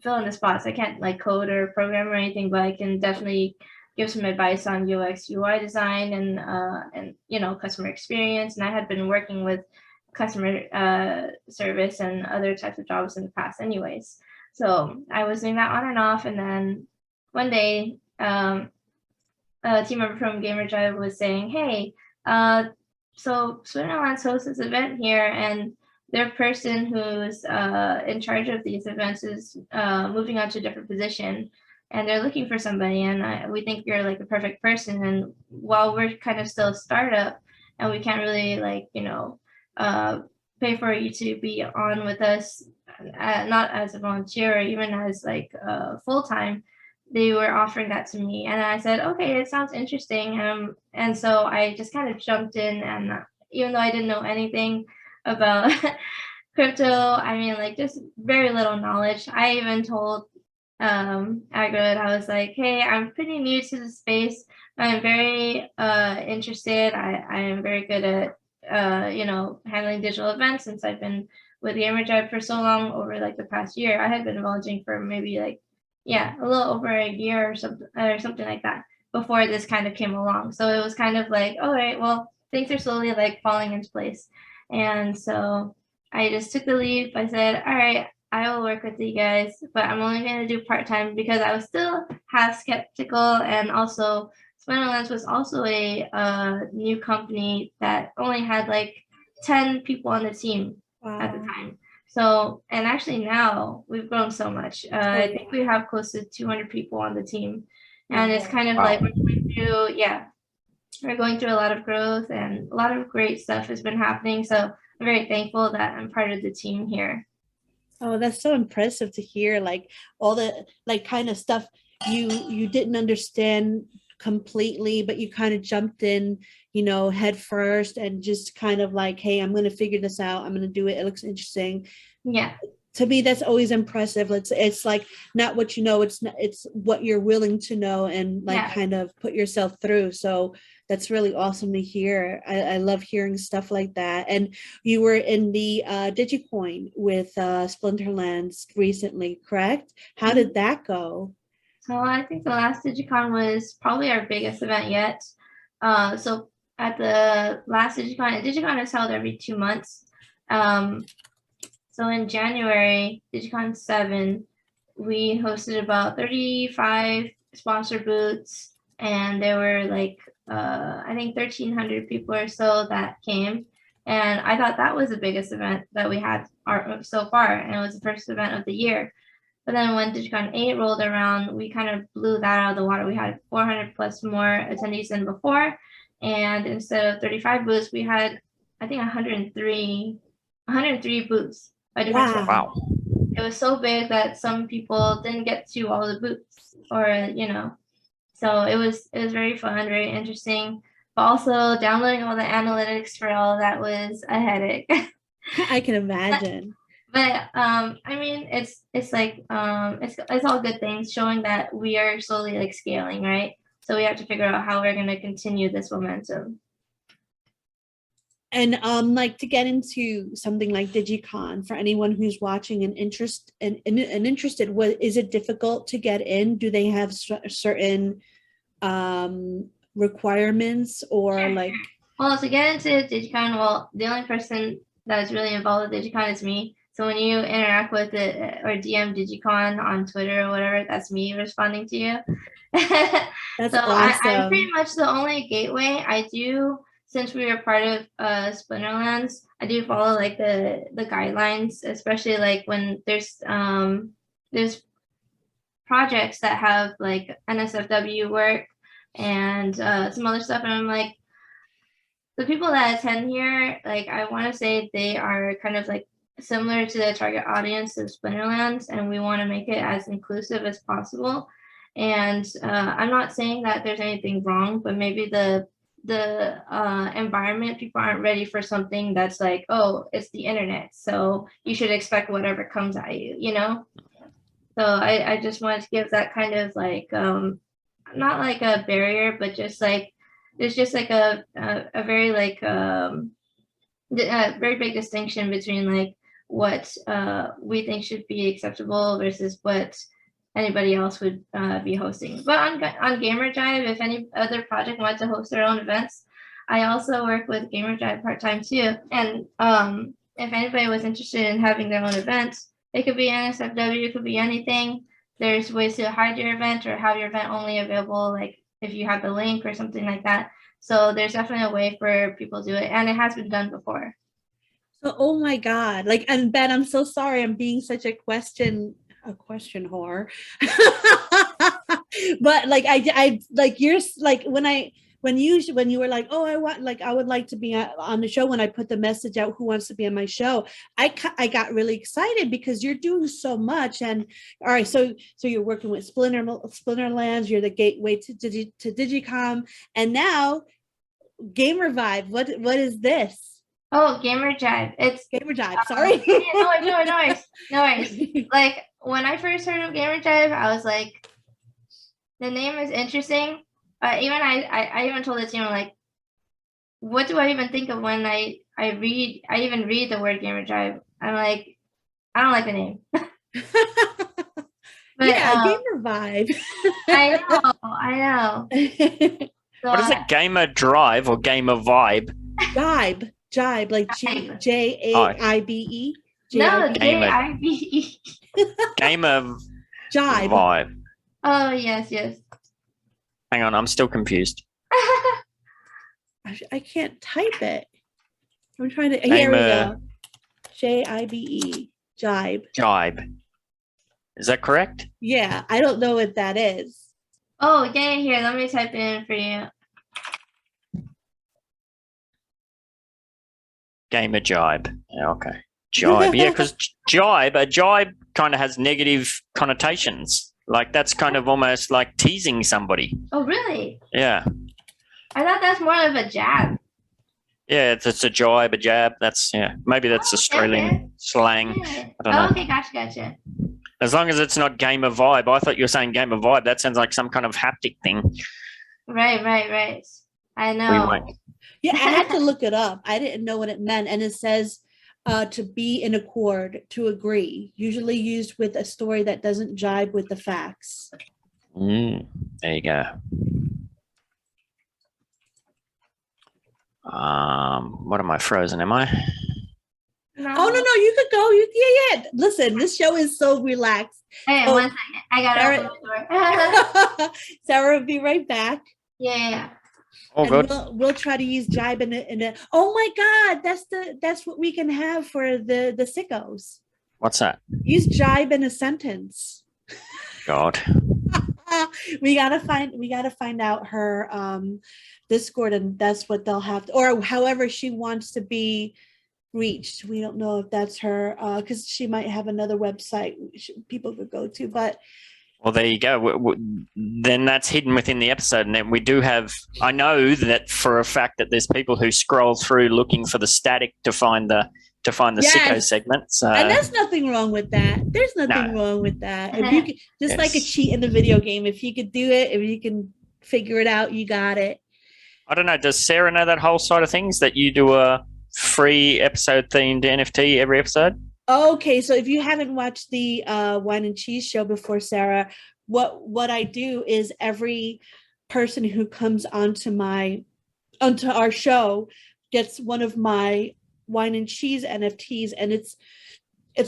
fill in the spots. I can't like code or program or anything, but I can definitely give some advice on UX UI design and you know, customer experience. And I had been working with customer service and other types of jobs in the past anyways. So I was doing that on and off, and then one day a team member from Gamer Drive was saying, "Hey, so Splinterlands hosts this event here, and their person who's in charge of these events is moving on to a different position, and they're looking for somebody, and we think you're like the perfect person. And while we're kind of still a startup and we can't really like, you know, pay for you to be on with us, not as a volunteer or even as like full-time, they were offering that to me." And I said, "Okay, it sounds interesting." And so I just kind of jumped in, and even though I didn't know anything about crypto, I mean, like just very little knowledge. I even told Agrid, I was like, "Hey, I'm pretty new to the space. I'm very interested. I am very good at you know, handling digital events since I've been with the Immersion for so long. Over like the past year, I had been volunteering for maybe like, yeah, a little over a year or something like that before this kind of came along. So it was kind of like, all right, well, things are slowly like falling into place." And so I just took the leap. I said, "All right, I will work with you guys, but I'm only going to do part-time," because I was still half skeptical. And also Splinterlands was also a new company that only had like 10 people on the team at the time. So, and actually now we've grown so much. I think we have close to 200 people on the team, and it's kind of like we're going through a lot of growth, and a lot of great stuff has been happening. So I'm very thankful that I'm part of the team here. Oh, that's so impressive to hear, like all the like kind of stuff you didn't understand completely, but you kind of jumped in, you know, head first, and just kind of like, "Hey, I'm going to figure this out. I'm going to do it. It looks interesting." Yeah. To me, that's always impressive. It's like not what you know, it's what you're willing to know and like kind of put yourself through. So that's really awesome to hear. I love hearing stuff like that. And you were in the Digicon with Splinterlands recently, correct? How did that go? So I think the last Digicon was probably our biggest event yet. So at the last Digicon, and Digicon is held every 2 months. So in January, Digicon 7, we hosted about 35 sponsor booths, and there were like, I think 1,300 people or so that came. And I thought that was the biggest event that we had so far, and it was the first event of the year. But then when Digicon 8 rolled around, we kind of blew that out of the water. We had 400 plus more attendees than before. And instead of 35 booths, we had, I think, 103 booths. Wow. It was so big that some people didn't get to all the booths, or, you know, so it was very fun, very interesting. But also downloading all the analytics for all of that was a headache. I can imagine. But I mean, it's like it's all good things, showing that we are slowly like scaling, right? So we have to figure out how we're going to continue this momentum. And like to get into something like Digicon, for anyone who's watching and interested, what is it difficult to get in? Do they have certain requirements, or like? Well, to get into Digicon, well, the only person that is really involved with Digicon is me. So when you interact with it or DM Digicon on Twitter or whatever, that's me responding to you. That's so awesome. I'm pretty much the only gateway. I do, since we were part of Splinterlands, I do follow like the guidelines, especially like when there's projects that have like NSFW work, and some other stuff. And I'm like, the people that attend here, like, I want to say they are kind of like similar to the target audience of Splinterlands, and we want to make it as inclusive as possible. And I'm not saying that there's anything wrong, but maybe the environment, people aren't ready for something that's like, oh, it's the internet, so you should expect whatever comes at you, you know? So I just wanted to give that kind of like, not like a barrier, but just like, there's just like a very like, a very big distinction between like what we think should be acceptable versus what anybody else would be hosting. But on Gamer Jive, if any other project wanted to host their own events, I also work with Gamer Jive part-time too. And if anybody was interested in having their own events, it could be NSFW, it could be anything. There's ways to hide your event or have your event only available, like if you have the link or something like that. So there's definitely a way for people to do it, and it has been done before. So, oh my God, like, and Ben, I'm so sorry I'm being such a question whore. But like I like, you're like, when you were like, oh, I would like to be on the show, when I put the message out, who wants to be on my show, I got really excited because you're doing so much. And all right, so you're working with Splinterlands, you're the gateway to Digicon, and now Gamer Vibe. What is this? Oh, Gamer Jive. It's Gamer Jive. Sorry. No worries. Like, when I first heard of Gamer Jive, I was like, the name is interesting. Even I even told the team, like, what do I even think of when I even read the word Gamer Jive? I'm like, I don't like the name. But, yeah, Gamer Vibe. I know. So, What is it? Gamer Drive or Gamer Vibe? Jibe, like Jaibe. No, Jibe. Gamer Jibe. Vibe. Oh, yes. Hang on, I'm still confused. I can't type it. I'm trying to. Here we go. Jibe. Jibe. Is that correct? Yeah, I don't know what that is. Oh, yeah. Here, let me type it in for you. Gamer Jibe. Yeah, okay. Jibe. Yeah, because a jibe kind of has negative connotations. Like, that's kind of almost like teasing somebody. Oh, really? Yeah. I thought that's more of a jab. Yeah, it's a jibe, a jab. That's, yeah. Maybe that's Australian slang. Yeah. I don't know. Okay, gotcha. As long as it's not Gamer Vibe. I thought you were saying Gamer Vibe. That sounds like some kind of haptic thing. Right. I know. We won't. Yeah, I had to look it up. I didn't know what it meant. And it says to be in accord, to agree, usually used with a story that doesn't jibe with the facts. There you go. What am I, frozen? Am I? No. Oh, no, you could go. Yeah. Listen, this show is so relaxed. Hey, 1 second. I got to open the door. Sarah will be right back. Yeah. Oh, and good. we'll try to use jibe in a. Oh my God, that's what we can have for the sickos. What's that? Use jibe in a sentence. God. we gotta find out her Discord, and that's what they'll have to, or however she wants to be reached. We don't know if that's her, because she might have another website people could go to, but. Well, there you go. Then that's hidden within the episode. And then we do have, I know that for a fact that there's people who scroll through looking for the static to find the sicko segment. So. And there's nothing wrong with that. There's nothing wrong with that. If you could, just like a cheat in the video game, if you could do it, if you can figure it out, you got it. I don't know. Does Sarah know that whole side of things, that you do a free episode themed NFT every episode? Okay, so if you haven't watched the Whine and Cheese show before, Sarah, what I do is every person who comes onto our show gets one of my Whine and Cheese NFTs, and it's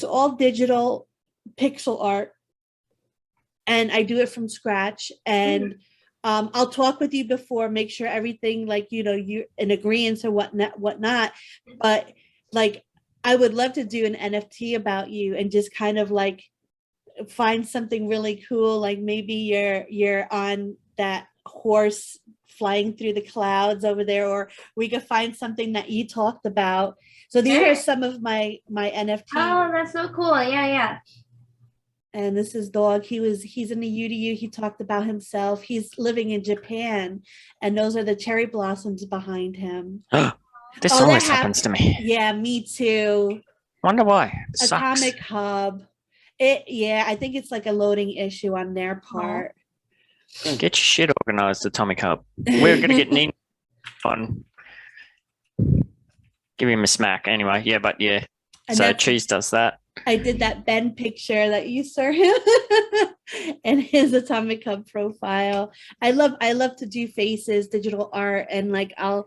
all digital pixel art, and I do it from scratch. And I'll talk with you before, make sure everything, like, you're in agreement or whatnot. But like, I would love to do an NFT about you and just kind of like find something really cool. Like maybe you're on that horse flying through the clouds over there, or we could find something that you talked about. So these are some of my NFTs. Oh, that's so cool. Yeah. And this is Dog. He's in the UDU. He talked about himself. He's living in Japan, and those are the cherry blossoms behind him. This always happens to me. Yeah, me too. Wonder why. It Atomic sucks. Hub. I think it's like a loading issue on their part. Get your shit organized, Atomic Hub. We're going to get Nina on. Give him a smack. Anyway, yeah. And so Cheese does that. I did that Ben picture that you saw him and his Atomic Hub profile. I love to do faces, digital art, and like I'll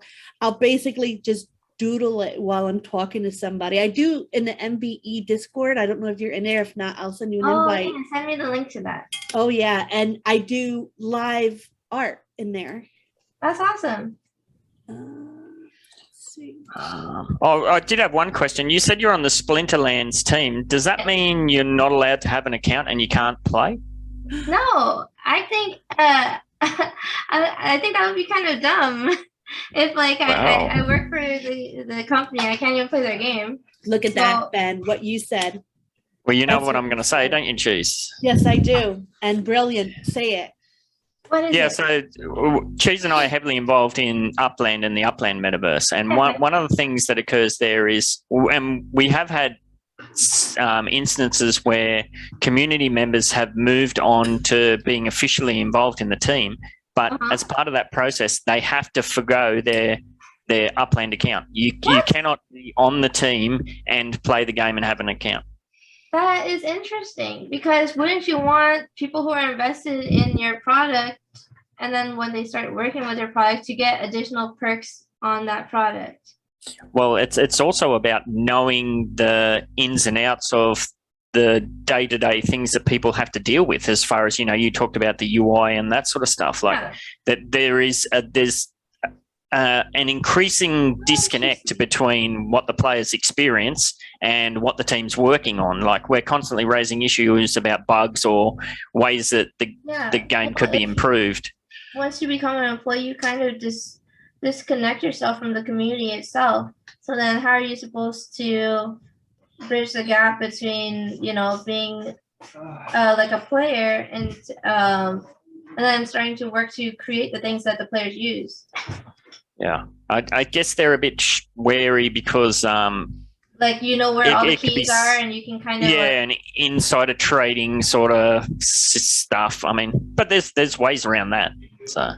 basically just doodle it while I'm talking to somebody. I do in the MBE Discord. I don't know if you're in there. If not, I'll send you an invite. Yeah, send me the link to that. Oh yeah, and I do live art in there. That's awesome. Let's see. I did have one question. You said you're on the Splinterlands team. Does that mean you're not allowed to have an account and you can't play? No, I think I think that would be kind of dumb. If like I work for the company, I can't even play their game. Look at that, Ben. What you said. Well, you know what I'm going to say, don't you, Cheese? Yes, I do. And brilliant. Say it. What is it? So Cheese and I are heavily involved in Upland and the Upland Metaverse. And one of the things that occurs there is, and we have had instances where community members have moved on to being officially involved in the team. But as part of that process, they have to forgo their Upland account. You cannot be on the team and play the game and have an account. That is interesting, because wouldn't you want people who are invested in your product, and then when they start working with your product, to get additional perks on that product? Well, it's also about knowing the ins and outs of the day-to-day things that people have to deal with, as far as, you talked about the UI and that sort of stuff, like that there's an increasing disconnect between what the players experience and what the team's working on. Like, we're constantly raising issues about bugs or ways that the game could be improved. Once you become an employee, you kind of disconnect yourself from the community itself. So then how are you supposed to bridge the gap between, being like a player and then starting to work to create the things that the players use? Yeah, I guess they're a bit wary because where all the keys are, and you can kind of and insider trading sort of stuff. I mean, but there's ways around that. So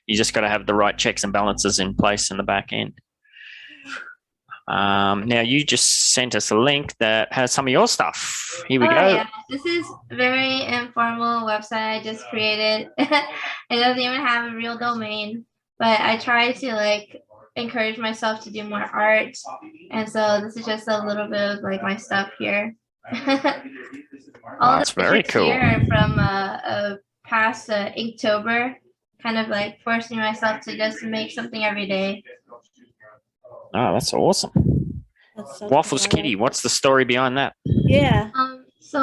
you just got to have the right checks and balances in place in the back end. Now you just sent us a link that has some of your stuff. Here we go. Yeah. This is a very informal website I just created. It doesn't even have a real domain, but I try to encourage myself to do more art, and so this is just a little bit of my stuff here. All that's very cool. Here are from past Inktober, kind of forcing myself to just make something every day. Oh, that's awesome. That's so WafflesKitty, what's the story behind that? Yeah. So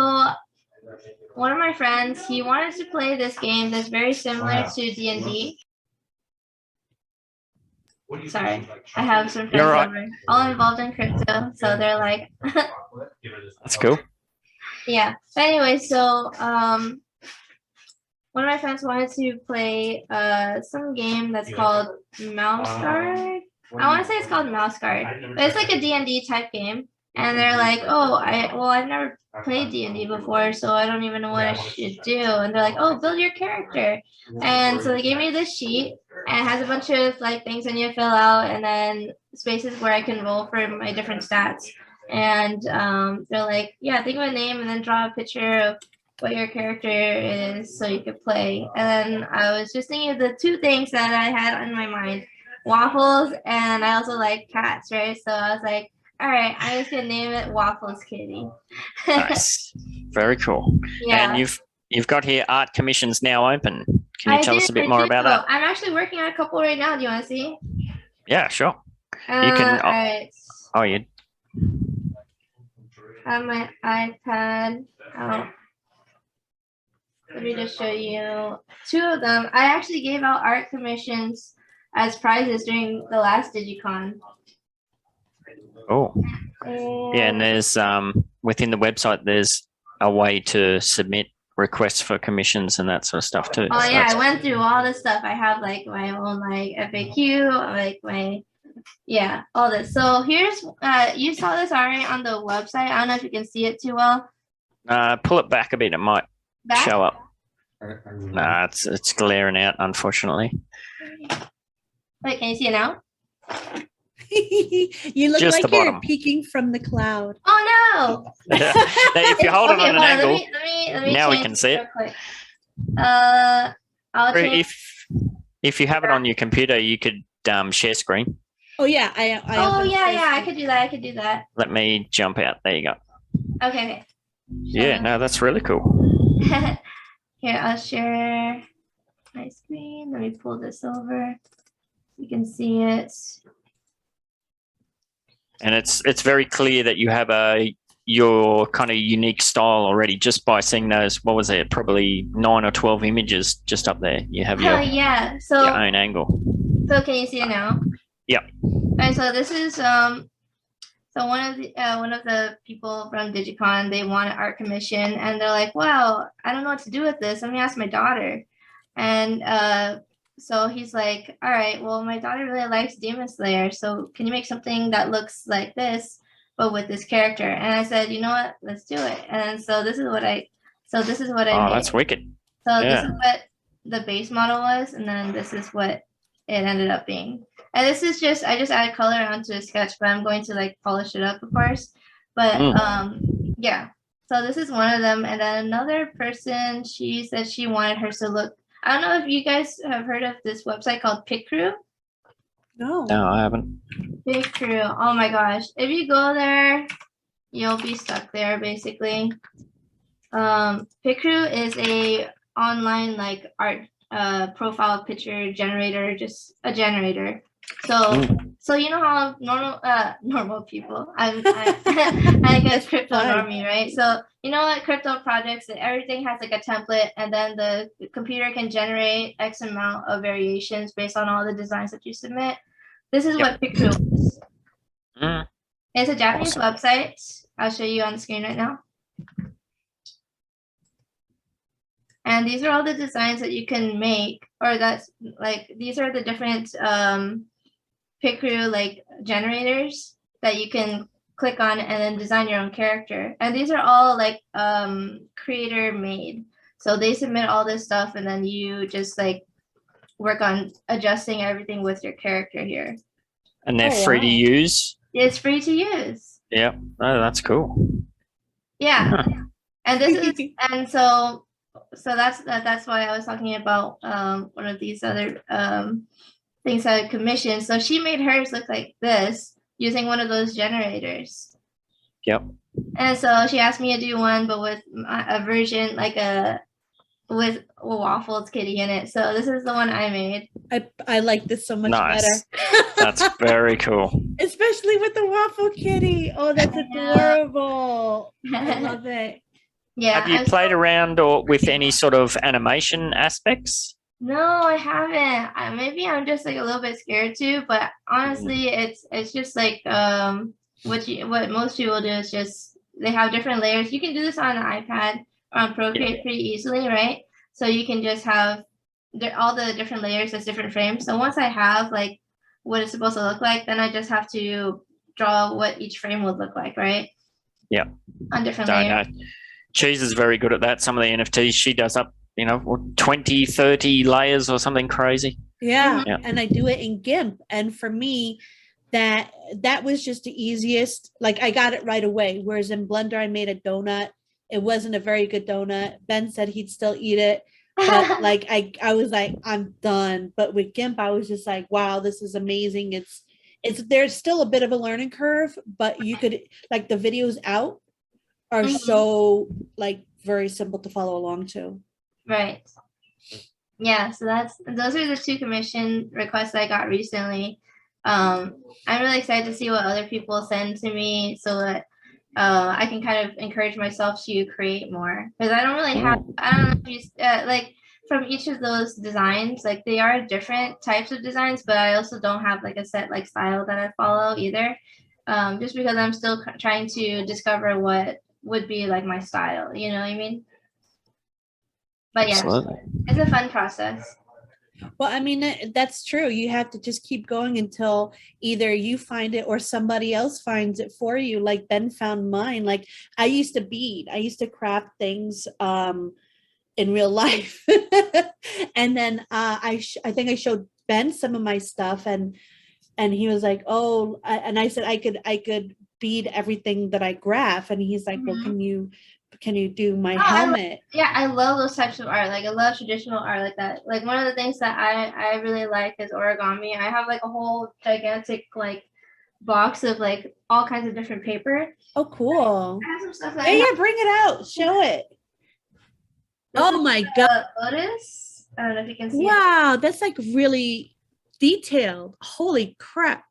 one of my friends, he wanted to play this game that's very similar to D&D. Sorry, I have some friends over, all involved in crypto, so they're like, that's cool. Yeah. But anyway, so one of my friends wanted to play some game that's called Mouse Guard. I want to say it's called Mouse Guard, but it's like a D&D type game. And they're like, I've never played D&D before, so I don't even know what I should do. And they're like, build your character. And so they gave me this sheet, and it has a bunch of things I need to fill out, and then spaces where I can roll for my different stats. And they're like, think of a name and then draw a picture of what your character is so you could play. And then I was just thinking of the two things that I had in my mind: waffles, and I also like cats, right? So I was like, all right, I'm just gonna name it WafflesKitty. Nice, very cool. Yeah. And you've got here art commissions now open. Can you tell us a bit more about that? I'm actually working on a couple right now. Do you want to see? Yeah, sure. You can. All right. Oh, you have my iPad out. let me just show you 2 of them. I actually gave out art commissions as prizes during the last Digicon. Oh, yeah, and there's within the website there's a way to submit requests for commissions and that sort of stuff too. Oh So yeah, I went through all this stuff. I have like my own like FAQ, like my all this. So here's you saw this already on the website. I don't know if you can see it too well. pull it back a bit, it might Back? show up. Nah, it's glaring out, unfortunately. Wait, can you see it now? You look Just like the you're bottom. peeking from the cloud. Oh no! Now, if you hold it on an angle, let me now we change can see it. real quick. I'll or change. if you have it on your computer, you could share screen. Oh yeah, I Oh opened yeah, this. I could do that. I could do that. Let me jump out. There you go. Okay. Yeah, no, that's really cool. Here, I'll share my screen. Let me pull this over. You can see it. And it's very clear that you have your kind of unique style already just by seeing those. What was it? Probably 9 or 12 images just up there. You have your Yeah. So your own angle. So can you see it now? Yep. And so this is so one of the people from Digicon, they want an art commission and they're like, wow, I don't know what to do with this. Let me ask my daughter. And so he's like, all right, well, my daughter really likes Demon Slayer. So can you make something that looks like this, but with this character? And I said, you know what, let's do it. And so this is what I Oh, made. that's wicked. So Yeah. this is what the base model was, and then this is what it ended up being. And this is just, I just added color onto a sketch, but I'm going to like polish it up, of course. But yeah, so this is one of them. And then another person, she said she wanted hers to look, I don't know if you guys have heard of this website called Pic Crew. No. No, I haven't. Pic Crew, oh my gosh. If you go there, you'll be stuck there basically. Pic Crew is a online like art profile picture generator, just a generator. So you know how normal people, I guess crypto normie, right? So you know like crypto projects, everything has like a template, and then the computer can generate X amount of variations based on all the designs that you submit. This is what Pic Crew is. It's a Japanese website. I'll show you on the screen right now. And these are all the designs that you can make, or that's like, these are the different Pic Crew like generators that you can click on and then design your own character. And these are all like creator made. So they submit all this stuff and then you just like work on adjusting everything with your character here. And they're free to use? It's free to use. Yeah. Oh, that's cool. Yeah. And this is, and so that's why I was talking about one of these other things that I commissioned. So she made hers look like this using one of those generators. Yep. And so she asked me to do one, but with a version like with WafflesKitty in it. So this is the one I made. I like this so much Nice. better. That's very cool. Especially with the WafflesKitty. Oh, that's adorable. I love it. Yeah. Have you played around or with any sort of animation aspects? No, I haven't. Maybe I'm just like a little bit scared too, but honestly, it's just like what most people do is just they have different layers. You can do this on an iPad or on Procreate pretty easily, right? So you can just have all the different layers as different frames. So once I have like what it's supposed to look like, then I just have to draw what each frame would look like, right? Yeah. On different layers. Cheese is very good at that. Some of the NFTs she does up, 20, 30 layers or something crazy. Yeah. Yeah. And I do it in GIMP. And for me, that was just the easiest. Like I got it right away. Whereas in Blender, I made a donut. It wasn't a very good donut. Ben said he'd still eat it. But like I was like, I'm done. But with GIMP, I was just like, wow, this is amazing. It's there's still a bit of a learning curve, but you could like the videos out are so like very simple to follow along to. Right. Yeah, so those are the 2 commission requests I got recently. I'm really excited to see what other people send to me so that, I can kind of encourage myself to create more, because I don't really have, I don't know if you, like from each of those designs, like they are different types of designs, but I also don't have like a set like style that I follow either. Just because I'm still trying to discover what would be like my style, you know what I mean? But yeah, Absolutely. it's a fun process. Well, I mean, that's true. You have to just keep going until either you find it or somebody else finds it for you. Like Ben found mine. Like I used to bead. I used to craft things in real life. And then I think I showed Ben some of my stuff, and he was like, "Oh," and I said I could bead everything that I graph, and he's like, "Well, can you do my helmet?" I love those types of art. Like I love traditional art like that. Like one of the things that I really like is origami. I have like a whole gigantic like box of like all kinds of different paper. Oh, cool. I have some stuff that Yeah, bring it out. Show it. Oh my God. Lotus. I don't know if you can see Wow, that's like really detailed. Holy crap.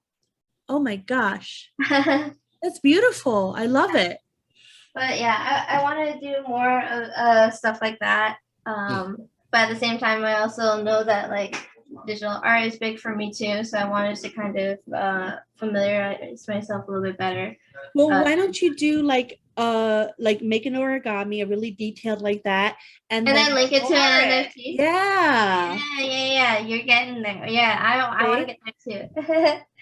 Oh my gosh. it. That's beautiful. I love it. But yeah, I want to do more of stuff like that. But at the same time, I also know that like digital art is big for me too. So I wanted to kind of familiarize myself a little bit better. Well, why don't you do like make an origami, a really detailed like that, and then link it to an NFT? Yeah. Yeah. You're getting there. Yeah, I want to get there too.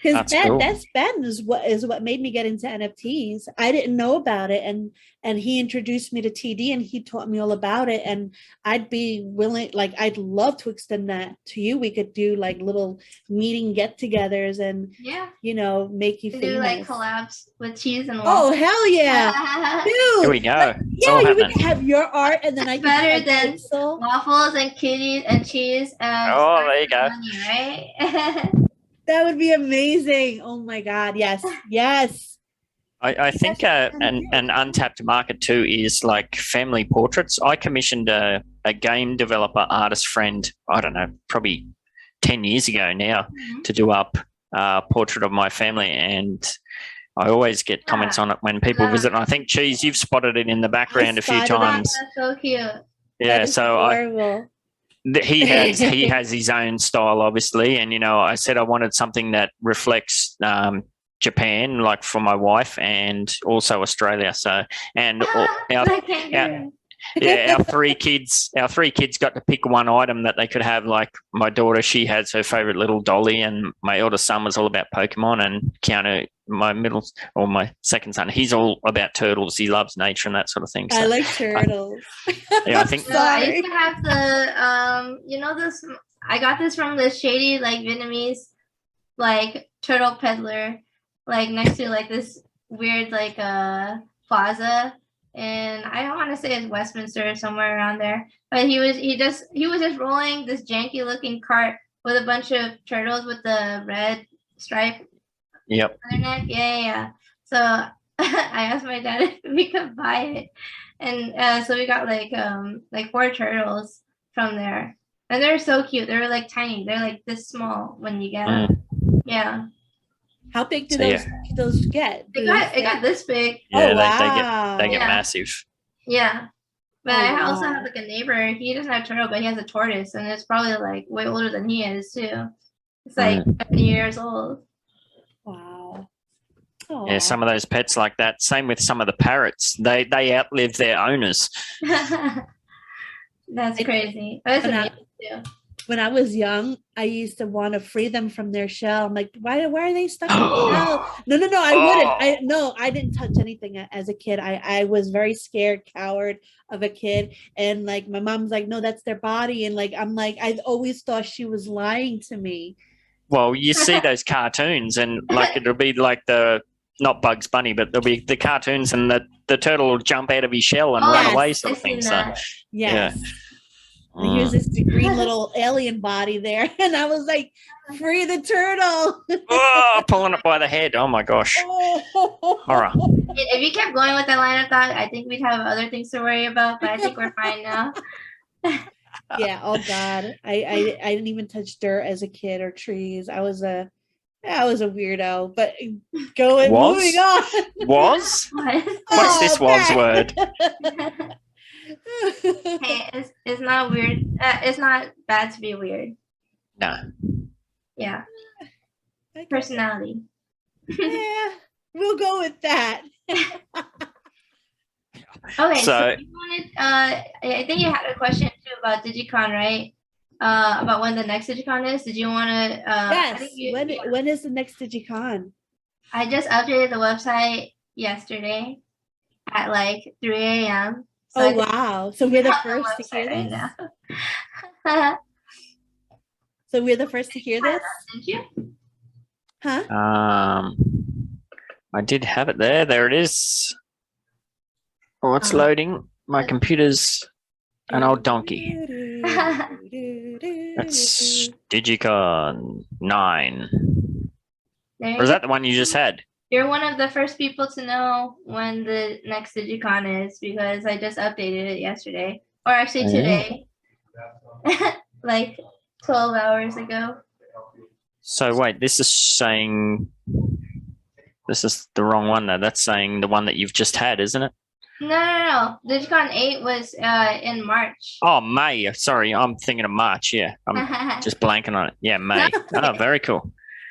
Because cool. Ben is what made me get into NFTs. I didn't know about it, and he introduced me to TD, and he taught me all about it. And I'd be willing, like, I'd love to extend that to you. We could do like little meeting get-togethers, and make you famous. Do like collabs with cheese and waffles. Oh hell yeah, dude! Here we go. Yeah, you can have your art, and then I can better than pencil. waffles and kitties and cheese. There you go. Money, right? That would be amazing. Oh my God. Yes. Yes. I think an untapped market too is like family portraits. I commissioned a game developer artist friend, I don't know, probably 10 years ago now, to do up a portrait of my family, and I always get comments on it when people visit. And I think, Cheese, you've spotted it in the background a few times. That's so cute. Yeah, so he has his own style, obviously, and I said I wanted something that reflects Japan, like for my wife, and also Australia. So, and our three kids got to pick one item that they could have. Like my daughter, she has her favorite little dolly, and my eldest son was all about Pokemon, and Keanu, my second son, he's all about turtles. He loves nature and that sort of thing. So I like turtles. I think. I used to have the this. I got this from the shady like Vietnamese like turtle peddler, like next to like this weird like plaza. And I don't want to say it's Westminster or somewhere around there, but he was just rolling this janky looking cart with a bunch of turtles with the red stripe. Yep. On their neck. Yeah. So I asked my dad if we could buy it, and so we got like 4 turtles from there, and they're so cute. They're like tiny. They're like this small when you get them. Yeah. How big do those get? It got this big. Yeah, wow. they get massive. Yeah. But I also have like a neighbor. He doesn't have a turtle, but he has a tortoise, and it's probably like way older than he is too. It's like 70 years old. Wow. Aww. Yeah, some of those pets like that. Same with some of the parrots. They outlive their owners. That's crazy. That's amazing too. When I was young, I used to want to free them from their shell. I'm like, why are they stuck in the shell? No, I wouldn't. I didn't touch anything as a kid. I was very scared, coward of a kid. And like my mom's like, no, that's their body. And like, I'm like, I always thought she was lying to me. Well, you see those cartoons, and like it'll be like not Bugs Bunny, but there'll be the cartoons, and the turtle will jump out of his shell and run away, sort of thing. So, yes. Yeah. Here's this green little alien body there, and I was like, free the turtle. Pulling it by the head. Oh my gosh. Horror. If you kept going with that line of thought, I think we'd have other things to worry about, but I think we're fine now. Yeah. Oh God. I didn't even touch dirt as a kid or trees. I was a I was a weirdo, but moving on. Was? What? What's this was word? Hey, it's not weird. It's not bad to be weird. No. Yeah. Personality. Yeah, we'll go with that. Okay, So- so you wanted, I think you had a question too about Digicon, right? About when the next Digicon is. Did you want to? Yes. I think When is the next Digicon? I just updated the website yesterday at like 3 a.m. So I Oh think wow! So we're the it's on first to website hear right this. now. So we're the first to hear this, Did you? huh? I did have it there. There it is. Oh, it's loading. My computer's an old donkey. That's Digicon 9. There you Or is go. that the one you just had? You're one of the first people to know when the next Digicon is because I just updated it yesterday, or actually today, like 12 hours ago. So wait, this is saying this is the wrong one though. That's saying the one that you've just had, isn't it? No. Digicon 8 was in March. Oh, May. Sorry, I'm thinking of March. Yeah, I'm just blanking on it. Yeah, May. Oh, very cool.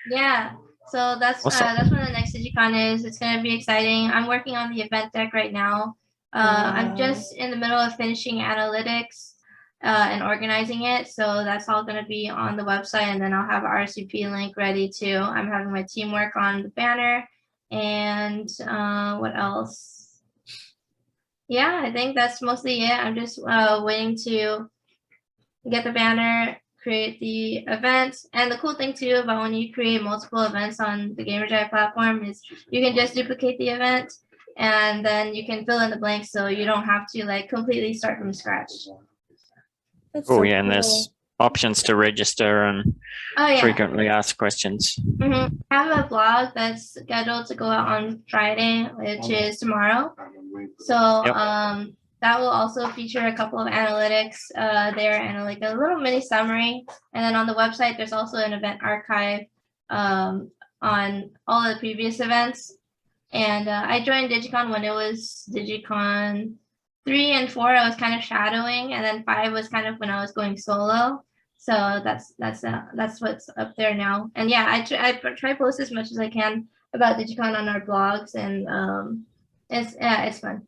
Yeah. So that's Awesome. that's when the next Digicon is. It's gonna be exciting. I'm working on the event deck right now. I'm Wow. just in the middle of finishing analytics and organizing it. So that's all gonna be on the website, and then I'll have a RSVP link ready too. I'm having my team work on the banner, and what else? Yeah, I think that's mostly it. I'm just waiting to get the banner, create the event. And the cool thing too about when you create multiple events on the Gamerjai platform is you can just duplicate the event and then you can fill in the blanks so you don't have to like completely start from scratch. That's Oh so yeah, and there's cool. options to register and Oh yeah. frequently asked questions. I have a blog that's scheduled to go out on Friday, which is tomorrow. So Yep. that will also feature a couple of analytics there and like a little mini summary. And then on the website, there's also an event archive on all of the previous events. And I joined Digicon when it was Digicon 3 and 4. I was kind of shadowing, and then 5 was kind of when I was going solo. So that's what's up there now. And yeah, I try to post as much as I can about Digicon on our blogs, and it's fun.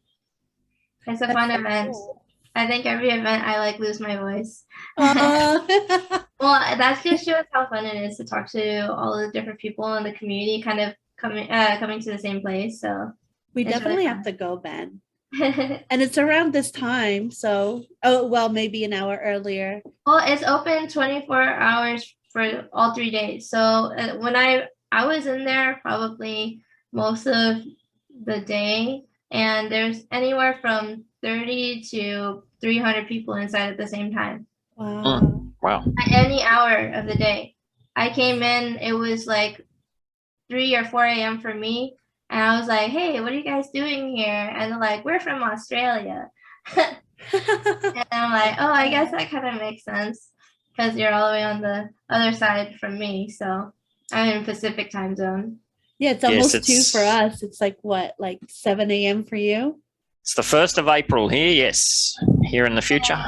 It's a fun event. Cool. I think every event I like lose my voice. Aw. Well, that just shows how fun it is to talk to all the different people in the community, kind of coming to the same place. So We It's really definitely fun. have to go, Ben. And it's around this time, so maybe an hour earlier. Well, it's open 24 hours for all 3 days. So when I was in there probably most of the day, and there's anywhere from 30 to 300 people inside at the same time Wow. Wow. at any hour of the day. I came in, it was like 3 or 4 a.m. for me. And I was like, hey, what are you guys doing here? And they're like, we're from Australia. And I'm like, oh, I guess that kind of makes sense because you're all the way on the other side from me. So I'm in Pacific time zone. Yeah, it's Yes, almost 2 it's- for us. It's like what, like 7 a.m. for you? It's the 1st of April here. Yes, here in the future.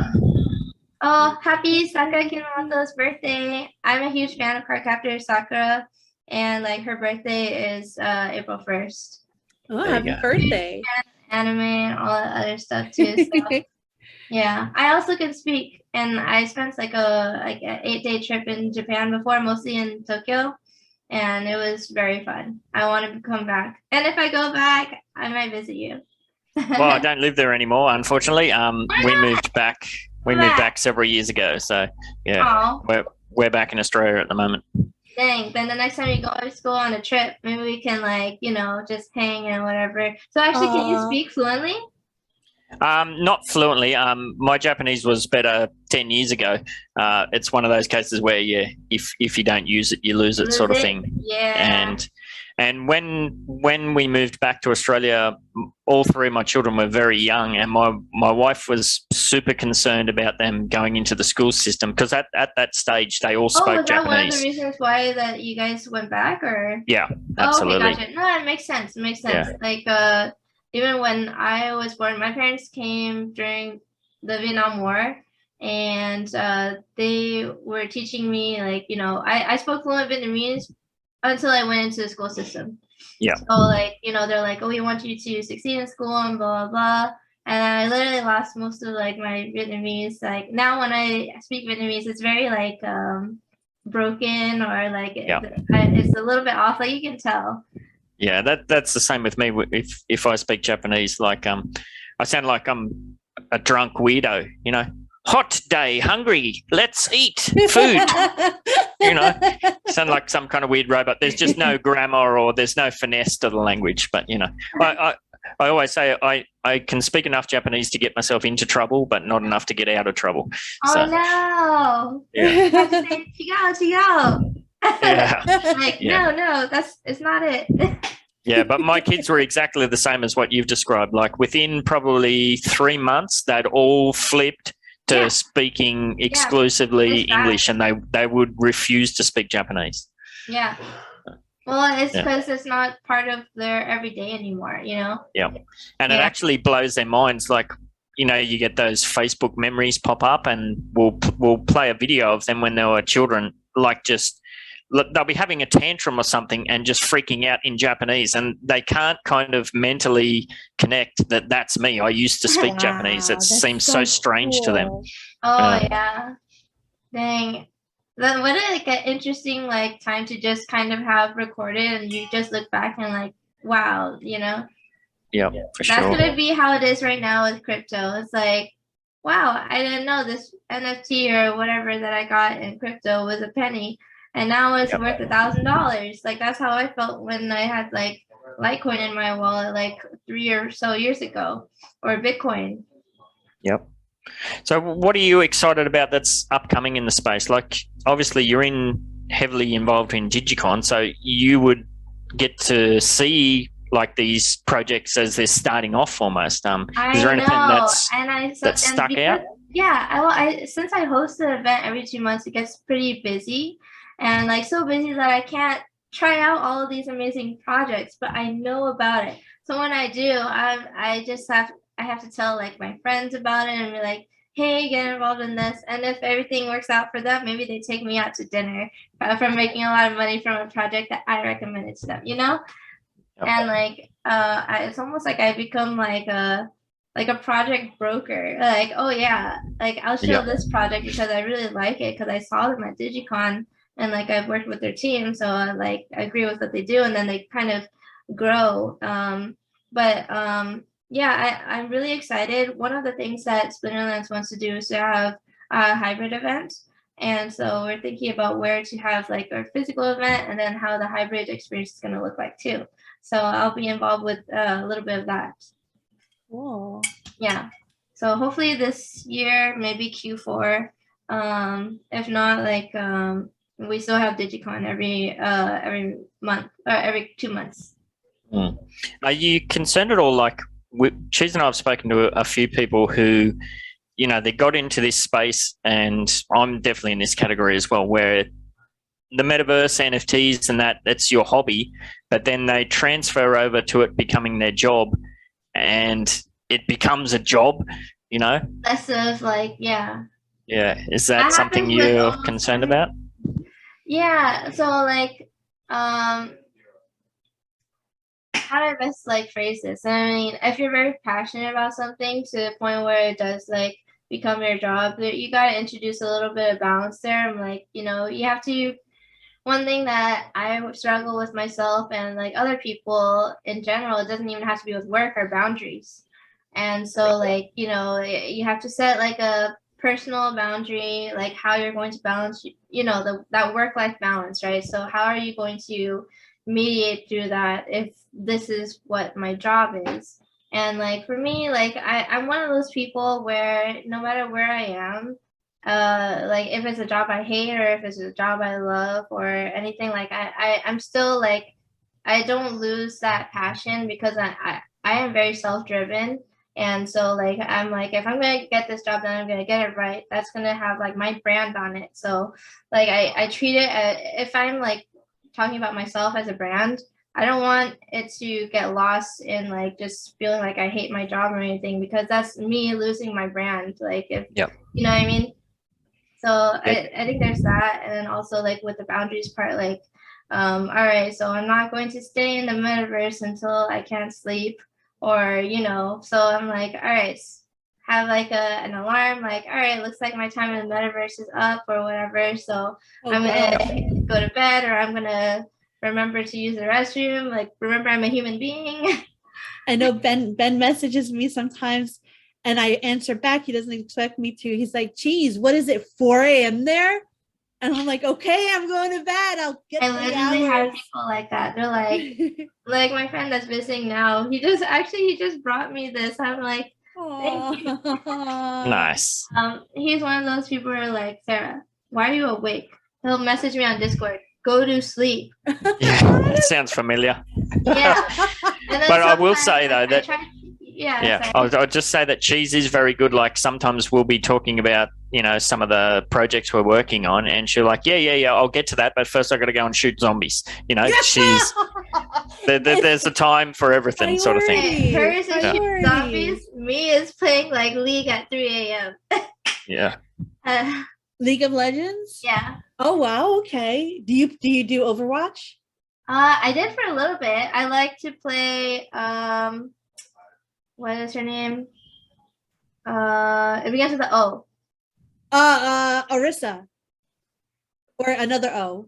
Oh, happy Sakura Kinomoto's birthday. I'm a huge fan of Cardcaptor Sakura. And like her birthday is April 1st. Oh, There you happy go. birthday. Anime and all that other stuff too. So yeah. I also can speak, and I spent like an 8-day trip in Japan before, mostly in Tokyo. And it was very fun. I want to come back. And if I go back, I might visit you. Well, I don't live there anymore, unfortunately. We moved back. We moved back several years ago. So yeah, Aw, we're back in Australia at the moment. dang. Then the next time you go on a trip, maybe we can like, just hang and whatever. So actually, can you Aw. speak fluently? Not fluently. My Japanese was better 10 years ago. It's one of those cases where if you don't use it, you lose it, sort of thing. Yeah. And And when we moved back to Australia, all three of my children were very young, and my wife was super concerned about them going into the school system because at that stage they all spoke was that Japanese. one of the reasons why that you guys went back, or? Yeah, absolutely. Oh, okay, gotcha. No, it makes sense. It makes sense. Yeah. Like, even when I was born, my parents came during the Vietnam War, and they were teaching me, like, I spoke fluent Vietnamese until I went into the school system. Yeah. So, like, they're like, oh, we want you to succeed in school and blah, blah, blah. And I literally lost most of, like, my Vietnamese. Like, now when I speak Vietnamese, it's very, like, broken, or, like, it's a little bit off. Like, you can tell. Yeah, that's the same with me. If I speak Japanese, like, I sound like I'm a drunk weirdo, Hot day, hungry, let's eat food. Sound like some kind of weird robot. There's just no grammar or there's no finesse to the language. But I always say I can speak enough Japanese to get myself into trouble, but not enough to get out of trouble. Oh so, no! Yeah. You have to say chigo. Yeah. Like, Yeah. no, it's not it. Yeah, but my kids were exactly the same as what you've described. Like within probably 3 months, they'd all flipped to speaking exclusively English, and they would refuse to speak Japanese. Yeah. Well, it's because it's not part of their everyday anymore, Yeah. And it actually blows their minds. Like, you get those Facebook memories pop up, and we'll play a video of them when they were children, like they'll be having a tantrum or something and just freaking out in Japanese, and they can't kind of mentally connect that that's me. I used to speak Japanese. It seems so strange to them. Oh, yeah. Dang. Then what like an interesting like time to just kind of have recorded, and you just look back and like, wow, Yeah, for That's sure. gonna be how it is right now with crypto. It's like, wow, I didn't know this NFT or whatever that I got in crypto was a penny, and now it's worth $1,000. Like, that's how I felt when I had like Litecoin in my wallet like 3 or so years ago, or Bitcoin. Yep. So what are you excited about that's upcoming in the space? Like, obviously you're heavily involved in Digicon, so you would get to see like these projects as they're starting off almost. Is there anything that stuck out? Yeah, since I host the event every 2 months, it gets pretty busy, and like so busy that I can't try out all of these amazing projects, but I know about it. So when I do, I have to tell like my friends about it and be like, hey, get involved in this. And if everything works out for them, maybe they take me out to dinner from making a lot of money from a project that I recommended to them, Yep. And like, it's almost like I become like a project broker. Like, oh yeah, like I'll show this project because I really like it because I saw them at Digicon, and like I've worked with their team, so like I agree with what they do, and then they kind of grow. Yeah, I'm really excited. One of the things that Splinterlands wants to do is to have a hybrid event. And so we're thinking about where to have like our physical event, and then how the hybrid experience is going to look like too. So I'll be involved with a little bit of that. Cool. Yeah. So hopefully this year, maybe Q4. If not, like we still have Digicon every month or every 2 months. Are you concerned at all? Like, Cheese and I have spoken to a few people who, they got into this space, and I'm definitely in this category as well, where the metaverse, NFTs and that's your hobby, but then they transfer over to it becoming their job, and it becomes a job, Less of like, yeah. Yeah. Is that something you're concerned about? Yeah. So like, how do I best like phrase this? I mean, if you're very passionate about something to the point where it does like become your job, you got to introduce a little bit of balance there. I'm like, you have to, one thing that I struggle with myself and like other people in general, it doesn't even have to be with work, or boundaries. And so like, you have to set like a personal boundary, like how you're going to balance, that work-life balance, right? So how are you going to mediate through that if this is what my job is? And like for me, like I'm one of those people where no matter where I am, like if it's a job I hate or if it's a job I love or anything, like I'm still like I don't lose that passion because I am very self-driven. And so like I'm like, if I'm gonna get this job, then I'm gonna get it right. That's gonna have like my brand on it. So like I treat it as, if I'm like talking about myself as a brand, I don't want it to get lost in like just feeling like I hate my job or anything, because that's me losing my brand. Like if you know what I mean? So I think there's that. And then also like with the boundaries part, like all right, so I'm not going to stay in the metaverse until I can't sleep, or you know, so I'm like, all right, have like an alarm, like, all right, looks like my time in the metaverse is up or whatever, so I'm gonna go to bed, or I'm gonna remember to use the restroom, like remember I'm a human being. I know Ben messages me sometimes and I answer back. He doesn't expect me to. He's like, Cheese, what is it, 4 a.m. there? And I'm like, okay, I'm going to bed. I'll get I literally have people like that. They're like my friend that's visiting now, he just brought me this. I'm like, thank you. Nice. He's one of those people who are like, Sarah, why are you awake? He'll message me on Discord, go to sleep. Yeah, it sounds familiar. Yeah. But I will say though that yeah, I'll just say that Cheese is very good. Like sometimes we'll be talking about, you know, some of the projects we're working on, and she'll like, yeah, I'll get to that, but first I got to go and shoot zombies. You know, she's there's a time for everything, sort of thing. Hers is shooting zombies. Me is playing like League at 3 a.m. Yeah. League of Legends? Yeah. Oh wow, okay. Do you do Overwatch? I did for a little bit. I like to play what is her name? It begins with the O. Orisa. Or another O.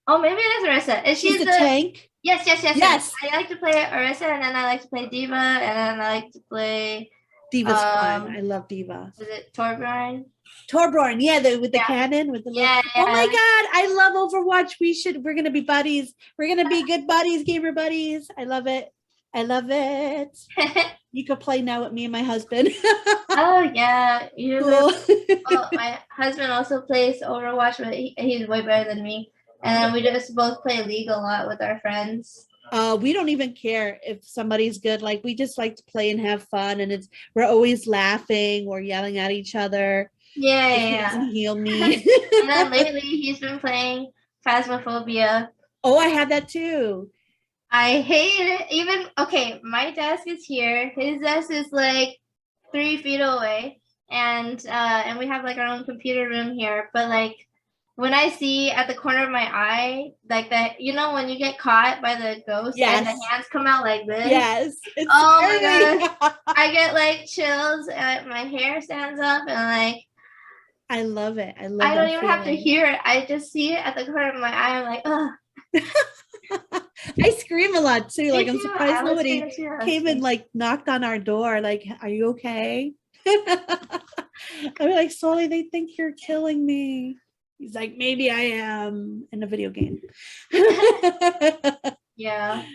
Oh, maybe it is Orisa. Is she the tank? Yes. I like to play Orisa, and then I like to play Diva, and then I like to play Diva's fun. I love Diva. Is it Torbjorn? Torbjorn, with the cannon, with the Oh my god, I love Overwatch. We're gonna be buddies. We're gonna be good buddies, gamer buddies. I love it. You could play now with me and my husband. Oh yeah, cool. Well, my husband also plays Overwatch, but he's way better than me. And then we just both play League a lot with our friends. We don't even care if somebody's good. Like we just like to play and have fun, and we're always laughing or yelling at each other. Yeah. He doesn't heal me. And then lately he's been playing Phasmophobia. Oh, I have that too. I hate it. My desk is here. His desk is like 3 feet away, and we have like our own computer room here. But like when I see at the corner of my eye, like that, you know, when you get caught by the ghost and the hands come out like this. Yes. Oh my god! I get like chills, and my hair stands up, and like. I love it. I don't even have to hear it. I just see it at the corner of my eye. I'm like, ugh. I scream a lot too. Like I'm surprised nobody came and like knocked on our door. Like, are you okay? I'm like, Sully, they think you're killing me. He's like, maybe I am in a video game. Yeah.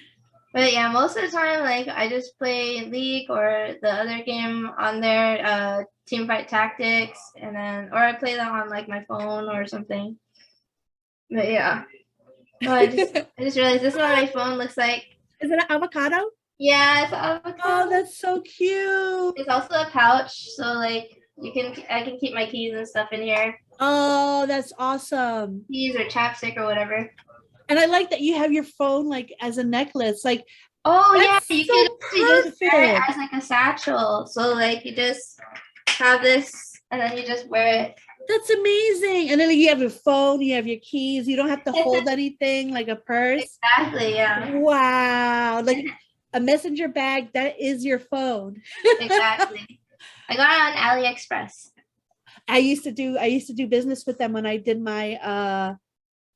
But yeah, most of the time, like I just play League or the other game on there, Teamfight Tactics, and then or I play that on like my phone or something. But yeah. Oh, I just realized this is what my phone looks like. Is it an avocado? Yeah, it's an avocado. Oh, that's so cute. It's also a pouch, so like I can keep my keys and stuff in here. Oh, that's awesome. Keys or chapstick or whatever. And I like that you have your phone like as a necklace. Like, oh yeah, you can just wear it as like a satchel. So like you just have this and then you just wear it. That's amazing. And then you have your phone, you have your keys. You don't have to hold anything like a purse. Exactly, yeah. Wow. Like a messenger bag, that is your phone. Exactly. I got it on AliExpress. I used to do business with them when I did my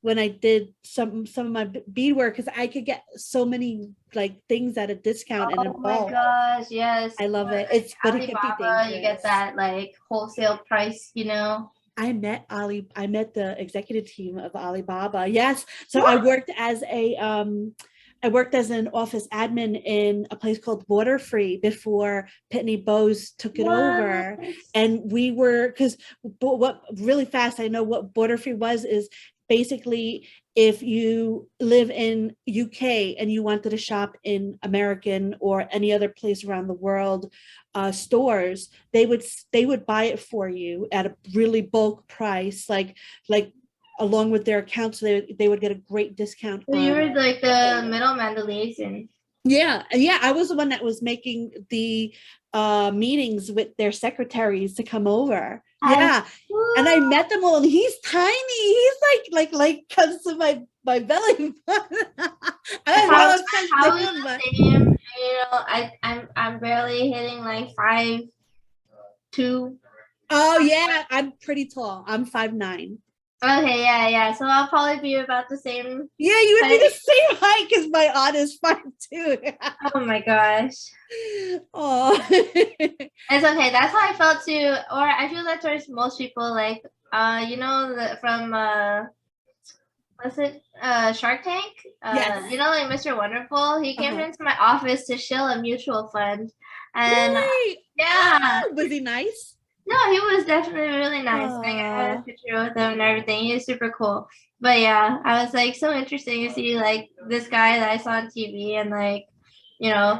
when I did some of my beadwork, because I could get so many like things at a discount and in bulk. Oh my gosh, yes. I love it. It's but it can be dangerous. You get that like wholesale price, you know. I met the executive team of Alibaba. Yes. So I worked as an office admin in a place called Waterfree before Pitney Bowes took it over. And we were, because what really fast, I know what Waterfree was is basically if you live in UK and you wanted to shop in American or any other place around the world stores, they would buy it for you at a really bulk price, like along with their account, so they would get a great discount. So you were like the middleman, the liaison. Yeah, I was the one that was making the meetings with their secretaries to come over. Yeah, and I met them all, and he's tiny. He's like comes to my belly button. How is the same? I'm barely hitting like 5'2". Oh yeah, I'm pretty tall. I'm 5'9". Okay, yeah. So I'll probably be about the same. Yeah, you would be the same height because my aunt is 5'2". Oh my gosh. Oh. It's okay. That's how I felt too. Or I feel that towards most people, like from what's it? Shark Tank? Yes. Like Mr. Wonderful. He came into my office to shill a mutual fund. And really? Yeah. Oh, was he nice? No, he was definitely really nice. Like, I had a picture with him and everything. He was super cool. But yeah, I was like so interesting to see like this guy that I saw on TV and like,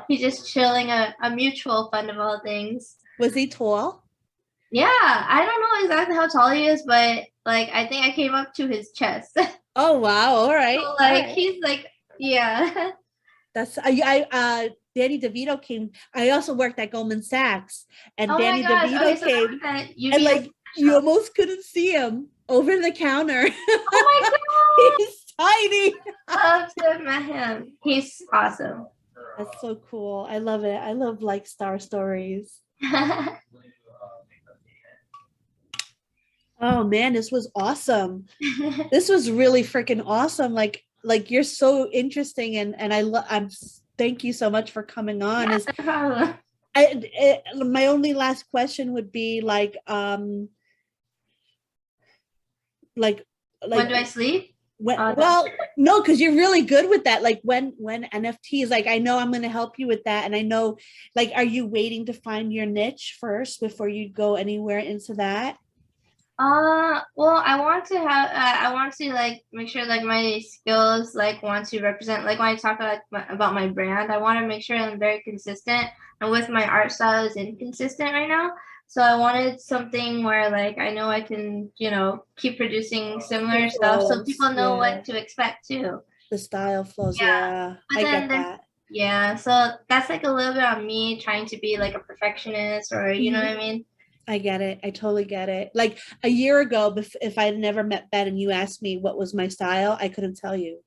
he's just chilling a mutual fund of all things. Was he tall? Yeah, I don't know exactly how tall he is, but like I think I came up to his chest. Oh wow! All right. So, like he's like, yeah. That's Danny DeVito came. I also worked at Goldman Sachs, and Danny DeVito came, and like you almost couldn't see him over the counter. Oh my god, he's tiny. Love to have met him. He's awesome. That's so cool. I love it. I love like star stories. Oh man, this was awesome. This was really freaking awesome. Like you're so interesting, and I'm thank you so much for coming on. Yeah, no problem. My only last question would be like when do I sleep? Well, no, because you're really good with that. Like when NFTs, like I know I'm going to help you with that, and I know, like, are you waiting to find your niche first before you go anywhere into that? Well, I want to like make sure like my skills like want to represent, like when I talk about my brand, I want to make sure I'm very consistent, and with my art style is inconsistent right now. So I wanted something where like I know I can, keep producing similar stuff so people know what to expect too. The style flows, yeah. I get that. Yeah, so that's like a little bit on me trying to be like a perfectionist, or you know what I mean? I get it. I totally get it. Like a year ago, if I had never met Ben and you asked me what was my style, I couldn't tell you.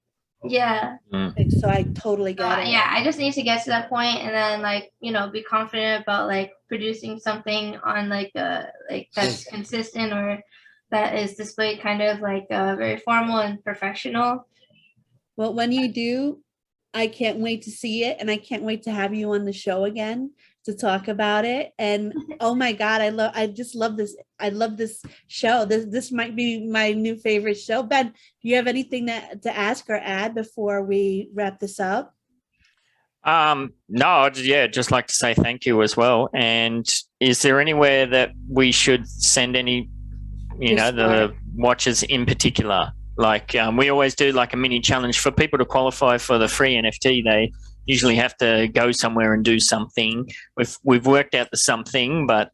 Yeah. So I totally get it. Yeah, I just need to get to that point and then like, be confident about like producing something on like that's consistent or that is displayed kind of like very formal and professional. Well, when you do, I can't wait to see it, and I can't wait to have you on the show again to talk about it. And oh my god, I just love this. I love this show. This might be my new favorite show. Ben, do you have anything to ask or add before we wrap this up? No, yeah, just like to say thank you as well. And is there anywhere that we should send any, the watchers in particular? Like we always do like a mini challenge for people to qualify for the free NFT. They usually have to go somewhere and do something. We've worked out the something, but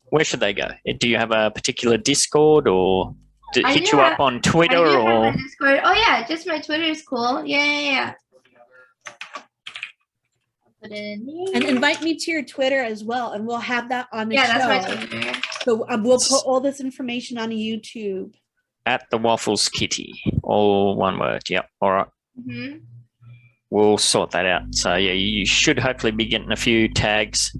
where should they go? Do you have a particular Discord or hit you up on Twitter or? Discord. Oh yeah, just my Twitter is cool. Yeah. Put it in here. And invite me to your Twitter as well, and we'll have that on the show. Yeah, that's my Twitter. So we'll put all this information on YouTube. At the WafflesKitty, all one word. Yep. All right. Mm-hmm. We'll sort that out. So yeah, you should hopefully be getting a few tags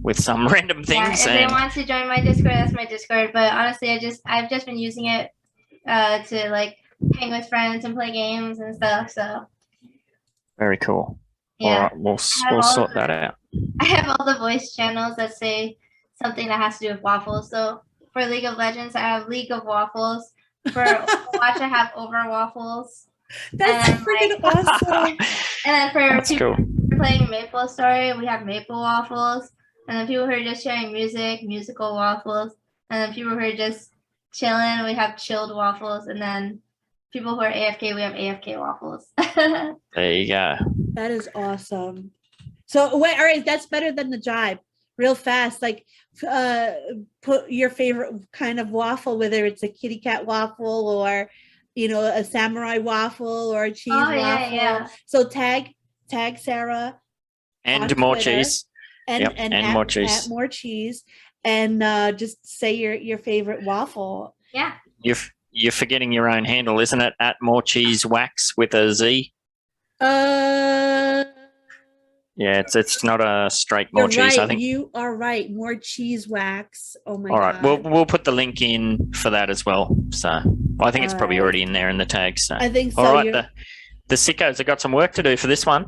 with some random things. Yeah, if they want to join my Discord, that's my Discord. But honestly, I've just been using it to like hang with friends and play games and stuff. So very cool. Yeah. All right, we'll sort that out. I have all the voice channels that say something that has to do with waffles. So for League of Legends, I have League of Waffles. For Overwatch, I have Over Waffles. That's freaking awesome. And then for people who are playing Maple Story, we have Maple Waffles. And then people who are just sharing music, Musical Waffles. And then people who are just chilling, we have Chilled Waffles. And then people who are AFK, we have AFK waffles. There you go. That is awesome. So wait, all right, that's better than the jibe. Real fast, like put your favorite kind of waffle, whether it's a kitty cat waffle or a samurai waffle or a cheese waffle. Yeah. So tag Sarah And Morecheeese. and Morecheeese. at Morecheeese, and just say your favorite waffle. Yeah. You're forgetting your own handle, isn't it? At Morecheeese Wax with a Z. Yeah, it's not a straight Morecheeese. Right. I think You are right. Morecheese wax. Oh my All god. right, we'll put the link in for that as well. So I think it's probably already in there in the tag. So I think so. All right, the sickos have got some work to do for this one.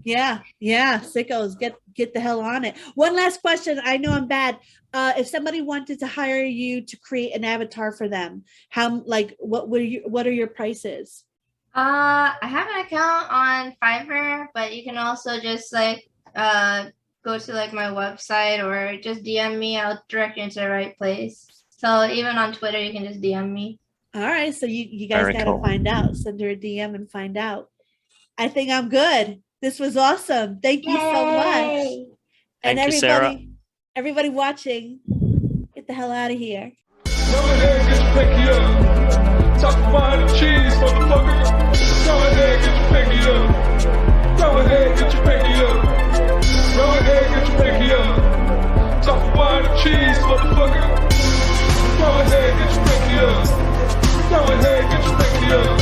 Yeah, sickos, get the hell on it. One last question. I know I'm bad. If somebody wanted to hire you to create an avatar for them, what are your prices? I have an account on Fiverr, but you can also just go to my website or just DM me. I'll direct you into the right place. So even on Twitter, you can just DM me. All right, so you guys Very gotta cool. find out. Send her a DM and find out. I think I'm good. This was awesome. Thank you so much. Yay! And Thank you, Sarah. everybody watching, get the hell out of here. Go ahead, get your pinky up. Talk wine and cheese, motherfucker. Go ahead, get your pinky up. Go ahead, get your pinky up. Go ahead, get your pinky up. Talk wine and cheese, motherfucker. Go ahead, get your pinky up. Go ahead, get your pinky up.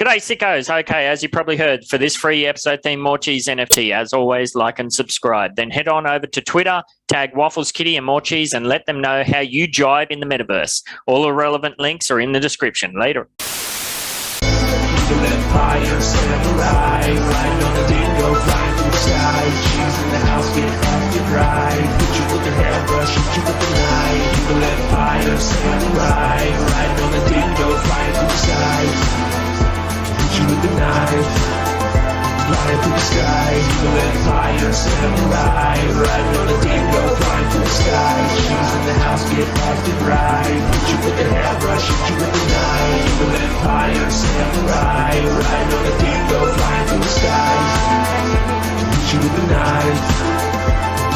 G'day, sickos. Okay, as you probably heard, for this free episode theme Morecheeese NFT, as always, like and subscribe. Then head on over to Twitter, tag WafflesKitty and Morecheeese, and let them know how you jive in the metaverse. All the relevant links are in the description. Later. Empire, samurai, riding on the dingo, flying through the sky. Cheese in the house, get off, get right. Hit you with the hairbrush, hit you with the knife. Evil empire, samurai, riding on the dingo, flying through the sky. Hit you with the knife, flying through the sky. Evil empire, samurai, riding on the dingo, flying through the sky. Cheese in the house, get off, get right. Hit you with the hairbrush, hit you with the knife. Evil empire, samurai, riding on the dingo, flying through the sky. Hit you with the knife,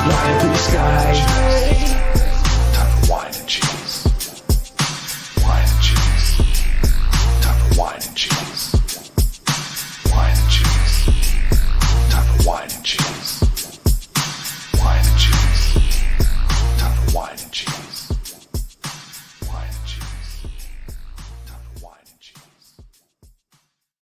flying through the sky.